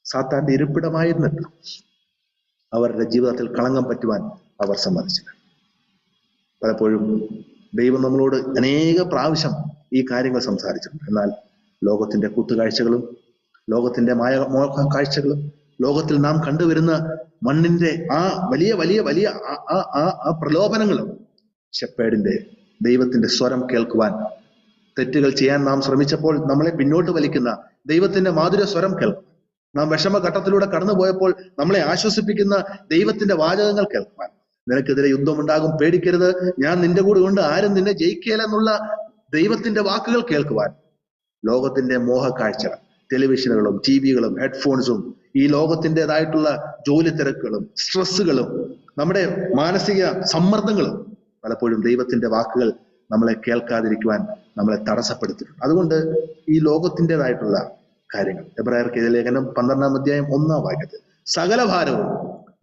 A: സാത്താന്റെ ഇരിപ്പിടമായിരുന്നിട്ട് അവരുടെ ജീവിതത്തിൽ കളങ്കം പറ്റുവാൻ അവർ സമ്മതിച്ചില്ല. പലപ്പോഴും ദൈവം നമ്മളോട് അനേക പ്രാവശ്യം ഈ കാര്യങ്ങൾ സംസാരിച്ചിട്ടുണ്ട്. എന്നാൽ ലോകത്തിന്റെ കൂത്തുകാഴ്ചകളും ലോകത്തിന്റെ മോഹ കാഴ്ചകളും ലോകത്തിൽ നാം കണ്ടുവരുന്ന മണ്ണിന്റെ ആ വലിയ വലിയ വലിയ ആ പ്രലോഭനങ്ങളും ഷെപ്പേഡിന്റെ ദൈവത്തിന്റെ സ്വരം കേൾക്കുവാൻ, തെറ്റുകൾ ചെയ്യാൻ നാം ശ്രമിച്ചപ്പോൾ നമ്മളെ പിന്നോട്ട് വലിക്കുന്ന ദൈവത്തിന്റെ മാധുര്യ സ്വരം കേൾക്കുവാൻ, നാം വിഷമഘട്ടത്തിലൂടെ കടന്നുപോയപ്പോൾ നമ്മളെ ആശ്വസിപ്പിക്കുന്ന ദൈവത്തിന്റെ വാചകങ്ങൾ കേൾക്കുവാൻ, നിനക്കെതിരെ യുദ്ധമുണ്ടാകും പേടിക്കരുത്, ഞാൻ നിന്റെ കൂടെ ഉണ്ട്, ആരും നിന്നെ ജയിക്കുകയില്ലെന്നുള്ള ദൈവത്തിന്റെ വാക്കുകൾ കേൾക്കുവാൻ, ലോകത്തിന്റെ മോഹക്കാഴ്ച, ടെലിവിഷനുകളും ടിവികളും ഹെഡ്ഫോൺസും ഈ ലോകത്തിൻ്റെതായിട്ടുള്ള ജോലി തിരക്കുകളും സ്ട്രെസ്സുകളും നമ്മുടെ മാനസിക സമ്മർദ്ദങ്ങളും പലപ്പോഴും ദൈവത്തിന്റെ വാക്കുകൾ നമ്മളെ കേൾക്കാതിരിക്കുവാൻ നമ്മളെ തടസ്സപ്പെടുത്തിയിട്ടുണ്ട്. അതുകൊണ്ട് ഈ ലോകത്തിൻ്റെതായിട്ടുള്ള കാര്യങ്ങൾ, എബ്രായർക്കെഴുതിയ ലേഖനം 12-ാം അധ്യായം 1-ാം വാക്യത്തിൽ സകല ഭാരവും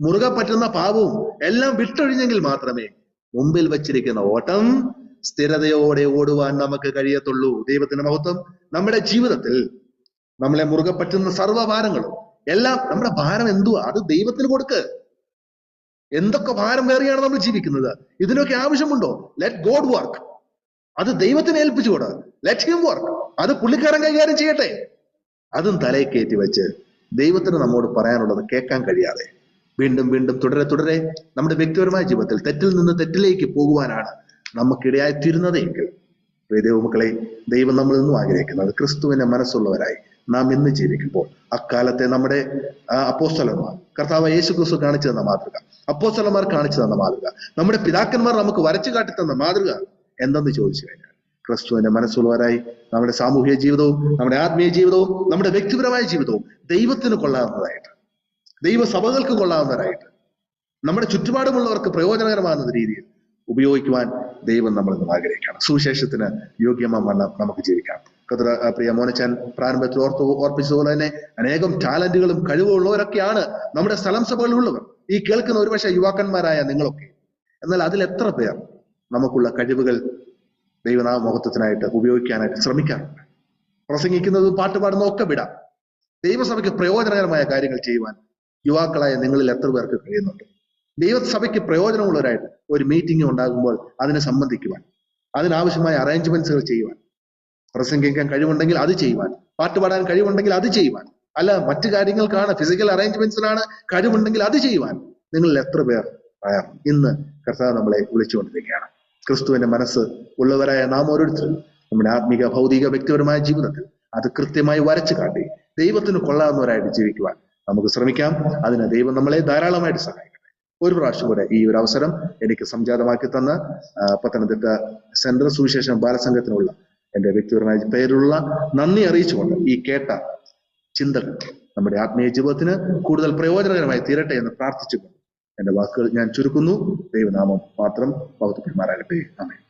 A: മുറുകെ പറ്റുന്ന പാപവും എല്ലാം വിട്ടൊഴിഞ്ഞെങ്കിൽ മാത്രമേ മുമ്പിൽ വച്ചിരിക്കുന്ന ഓട്ടം സ്ഥിരതയോടെ ഓടുവാൻ നമുക്ക് കഴിയത്തുള്ളൂ. ദൈവത്തിന്റെ മഹത്വം. നമ്മുടെ ജീവിതത്തിൽ നമ്മളെ മുറുകെ പറ്റുന്ന സർവ്വഭാരങ്ങളും എല്ലാം, നമ്മുടെ ഭാരം എന്തുവാ അത് ദൈവത്തിന് കൊടുക്ക്. എന്തൊക്കെ ഭാരം കയറിയാണ് നമ്മൾ ജീവിക്കുന്നത്, ഇതിനൊക്കെ ആവശ്യമുണ്ടോ? Let God work. അത് ദൈവത്തിന് ഏൽപ്പിച്ചുകൂടാ. Let him work. അത് പുള്ളിക്കാരൻ കൈകാര്യം ചെയ്യട്ടെ. അതും തലയിൽ കയറ്റി വെച്ച് ദൈവത്തിന് നമ്മോട് പറയാനുള്ളത് കേൾക്കാൻ കഴിയാതെ വീണ്ടും വീണ്ടും തുടരെ തുടരെ നമ്മുടെ വ്യക്തിപരമായ ജീവിതത്തിൽ തെറ്റിൽ നിന്ന് തെറ്റിലേക്ക് പോകുവാനാണ് നമുക്കിടയായി തീരുന്നതെങ്കിൽ, ദൈവമക്കളെ, ദൈവം നമ്മളിൽ നിന്നും ആഗ്രഹിക്കുന്നത് ക്രിസ്തുവിനെ മനസ്സുള്ളവരായി നാം ഇന്ന് ജീവിക്കുമ്പോൾ അക്കാലത്തെ നമ്മുടെ അപ്പോസ്തലന്മാർ, കർത്താവ് യേശു ക്രിസ്തു കാണിച്ചു തന്ന മാതൃക, അപ്പോസ്തലന്മാർ കാണിച്ചു തന്ന മാതൃക, നമ്മുടെ പിതാക്കന്മാർ നമുക്ക് വരച്ചു കാട്ടി തന്ന മാതൃക എന്തെന്ന് ചോദിച്ചു കഴിഞ്ഞാൽ ക്രിസ്തുവിന്റെ മനസ്സുള്ളവരായി നമ്മുടെ സാമൂഹിക ജീവിതവും നമ്മുടെ ആത്മീയ ജീവിതവും നമ്മുടെ വ്യക്തിപരമായ ജീവിതവും ദൈവത്തിന് കൊള്ളാവുന്നതായിട്ട്, ദൈവസഭകൾക്ക് കൊള്ളാവുന്നതായിട്ട്, നമ്മുടെ ചുറ്റുപാടുമുള്ളവർക്ക് പ്രയോജനകരമാകുന്ന രീതിയിൽ ഉപയോഗിക്കുവാൻ ദൈവം നമ്മളിന്ന് ആഗ്രഹിക്കണം. സുവിശേഷത്തിന് യോഗ്യമാവണ്ണം നമുക്ക് ജീവിക്കാം. പ്രിയ മോനച്ചാൻ പ്രാരംഭത്തിൽ ഓർപ്പിച്ചതുപോലെ തന്നെ അനേകം ടാലന്റുകളും കഴിവുള്ളവരൊക്കെയാണ് നമ്മുടെ സ്ഥലം സഭകളിലുള്ളവർ, ഈ കേൾക്കുന്ന ഒരുപക്ഷെ യുവാക്കന്മാരായ നിങ്ങളൊക്കെ. എന്നാൽ അതിൽ എത്ര പേർ നമുക്കുള്ള കഴിവുകൾ ദൈവനാമ മഹത്വത്തിനായിട്ട് ഉപയോഗിക്കാനായിട്ട് ശ്രമിക്കാറുണ്ട്? പ്രസംഗിക്കുന്നതും പാട്ടുപാടുന്നതും ഒക്കെ വിടാം. ദൈവസഭയ്ക്ക് പ്രയോജനകരമായ കാര്യങ്ങൾ ചെയ്യുവാൻ യുവാക്കളായ നിങ്ങളിൽ എത്ര പേർക്ക് കഴിയുന്നുണ്ട്? ദൈവസഭയ്ക്ക് പ്രയോജനമുള്ളവരായിട്ട് ഒരു മീറ്റിംഗ് ഉണ്ടാകുമ്പോൾ അതിനെ സംബന്ധിക്കുവാൻ, അതിനാവശ്യമായ അറേഞ്ച്മെന്റ്സുകൾ ചെയ്യുവാൻ, പ്രസംഗിക്കാൻ കഴിവുണ്ടെങ്കിൽ അത് ചെയ്യുവാൻ, പാട്ട് പാടാൻ കഴിവുണ്ടെങ്കിൽ അത് ചെയ്യുവാൻ, അല്ല മറ്റു കാര്യങ്ങൾക്കാണ്, ഫിസിക്കൽ അറേഞ്ച്മെന്റ്സിനാണ് കഴിവുണ്ടെങ്കിൽ അത് ചെയ്യുവാൻ നിങ്ങളിൽ എത്ര പേർ ഇന്ന് കർത്താവ് നമ്മളെ വിളിച്ചുകൊണ്ടിരിക്കുകയാണ്. ക്രിസ്തുവിന്റെ മനസ്സ് ഉള്ളവരായ നാം ഓരോരുത്തരും നമ്മുടെ ആത്മീക, ഭൗതിക, വ്യക്തിപരമായ ജീവിതത്തിൽ അത് കൃത്യമായി വരച്ചു കാട്ടി ദൈവത്തിന് കൊള്ളാവുന്നവരായിട്ട് ജീവിക്കുവാൻ നമുക്ക് ശ്രമിക്കാം. അതിന് ദൈവം നമ്മളെ ധാരാളമായിട്ട് സഹായിക്കട്ടെ. ഒരു പ്രാവശ്യം കൂടെ ഈ ഒരു അവസരം എനിക്ക് സംജാതമാക്കി തന്ന പത്തനംതിട്ട സെൻട്രൽ സുവിശേഷം ബാലസംഘത്തിനുള്ള എന്റെ വ്യക്തിപരമായ പേരിലുള്ള നന്ദി അറിയിച്ചുകൊണ്ട് ഈ കേട്ട ചിന്തകൾ നമ്മുടെ ആത്മീയ ജീവിതത്തിന് കൂടുതൽ പ്രയോജനകരമായി തീരട്ടെ എന്ന് പ്രാർത്ഥിച്ചുകൊണ്ട് എന്റെ വാക്കുകൾ ഞാൻ ചുരുക്കുന്നു. ദൈവനാമം മാത്രം മഹത്വപ്പെടുമാറാകട്ടെ. ആമേൻ.